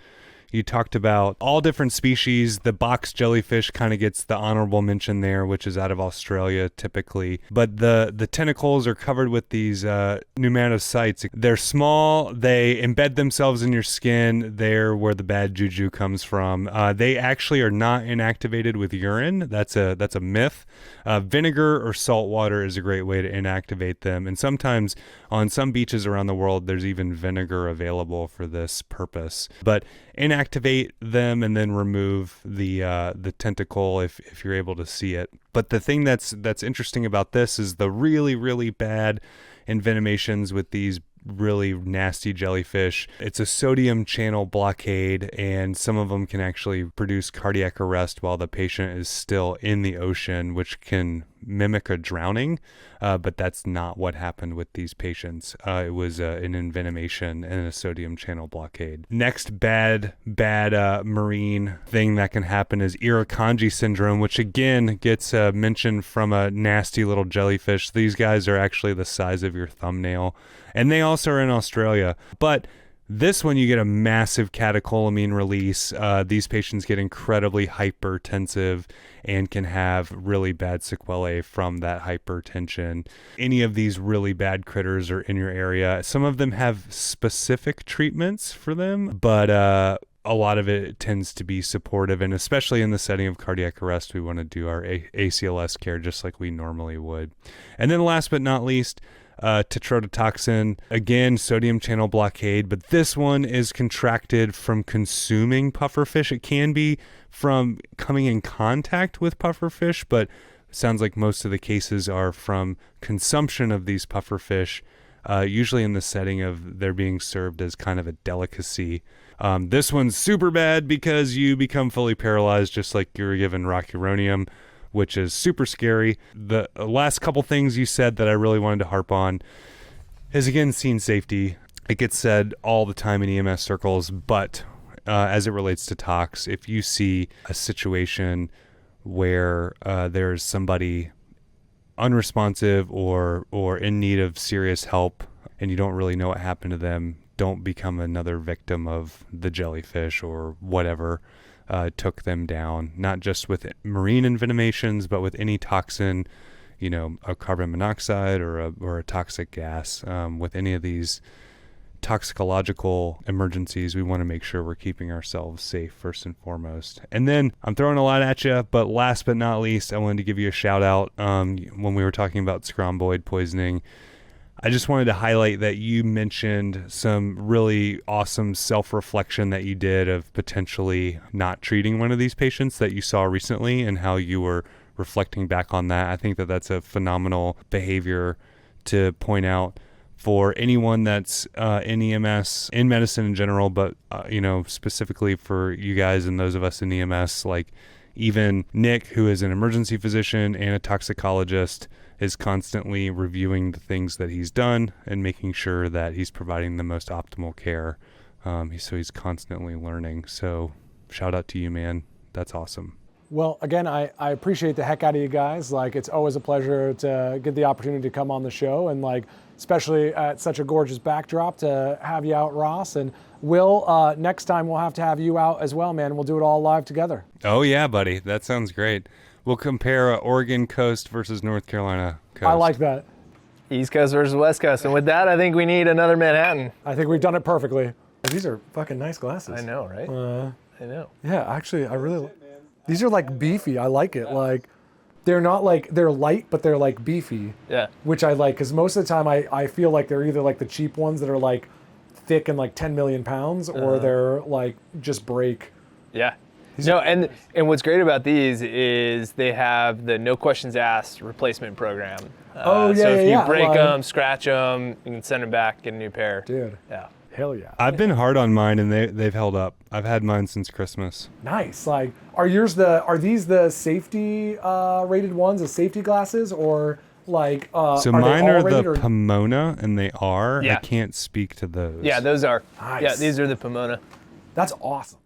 you talked about all different species. The box jellyfish kind of gets the honorable mention there, which is out of Australia typically. But the tentacles are covered with these pneumatocytes. They're small. They embed themselves in your skin. They're where the bad juju comes from. They actually are not inactivated with urine. That's a myth. Vinegar or salt water is a great way to inactivate them. And sometimes on some beaches around the world, there's even vinegar available for this purpose. But inactivate them and then remove the tentacle if you're able to see it. But the thing that's interesting about this is the really, really bad envenomations with these really nasty jellyfish. It's a sodium channel blockade, and some of them can actually produce cardiac arrest while the patient is still in the ocean, which can mimic a drowning, but that's not what happened with these patients. It was an envenomation and a sodium channel blockade. Next bad marine thing that can happen is irukandji syndrome, which again gets mentioned from a nasty little jellyfish. These guys are actually the size of your thumbnail, and they also are in Australia. But this one, you get a massive catecholamine release. These patients get incredibly hypertensive and can have really bad sequelae from that hypertension. Any of these really bad critters are in your area. Some of them have specific treatments for them, but a lot of it tends to be supportive, and especially in the setting of cardiac arrest, we want to do our ACLS care just like we normally would. And then last but not least, tetrodotoxin, again, sodium channel blockade, but this one is contracted from consuming pufferfish. It can be from coming in contact with pufferfish, but it sounds like most of the cases are from consumption of these pufferfish, usually in the setting of they're being served as kind of a delicacy. This one's super bad because you become fully paralyzed just like you were given rocuronium, which is super scary. The last couple things you said that I really wanted to harp on is, again, scene safety. It gets said all the time in EMS circles, but as it relates to tox, if you see a situation where there's somebody unresponsive or in need of serious help and you don't really know what happened to them, don't become another victim of the jellyfish or whatever took them down, not just with marine envenomations, but with any toxin, a carbon monoxide or a toxic gas. With any of these toxicological emergencies, we want to make sure we're keeping ourselves safe first and foremost. And then I'm throwing a lot at you, but last but not least, I wanted to give you a shout out when we were talking about scombroid poisoning. I just wanted to highlight that you mentioned some really awesome self-reflection that you did of potentially not treating one of these patients that you saw recently and how you were reflecting back on that. I think that that's a phenomenal behavior to point out for anyone that's in EMS, in medicine in general, but specifically for you guys and those of us in EMS, like even Nik, who is an emergency physician and a toxicologist, is constantly reviewing the things that he's done and making sure that he's providing the most optimal care. So he's constantly learning. So shout out to you, man. That's awesome. Well, again, I appreciate the heck out of you guys. Like, it's always a pleasure to get the opportunity to come on the show, and like, especially at such a gorgeous backdrop to have you out, Ross. And Will, next time we'll have to have you out as well, man. We'll do it all live together. Oh yeah, buddy. That sounds great. We'll compare Oregon coast versus North Carolina coast. I like that. East Coast versus West Coast. And with that, I think we need another Manhattan. I think we've done it perfectly. These are fucking nice glasses. I know, right? I know. Yeah, actually, I really... These are like beefy. I like it. Like, they're not like... They're light, but they're like beefy. Yeah. Which I like, because most of the time I feel like they're either like the cheap ones that are like thick and like 10 million pounds, or they're like just break. Yeah. No, and what's great about these is they have the no questions asked replacement program. So if you break them, scratch them, you can send them back, get a new pair. Dude. Yeah. Hell yeah. I've been hard on mine, and they've held up. I've had mine since Christmas. Nice. Like, are these the safety rated ones, the safety glasses, or like? So mine are the Pomona, and they are. Yeah. I can't speak to those. Yeah, those are. Nice. Yeah, these are the Pomona. That's awesome.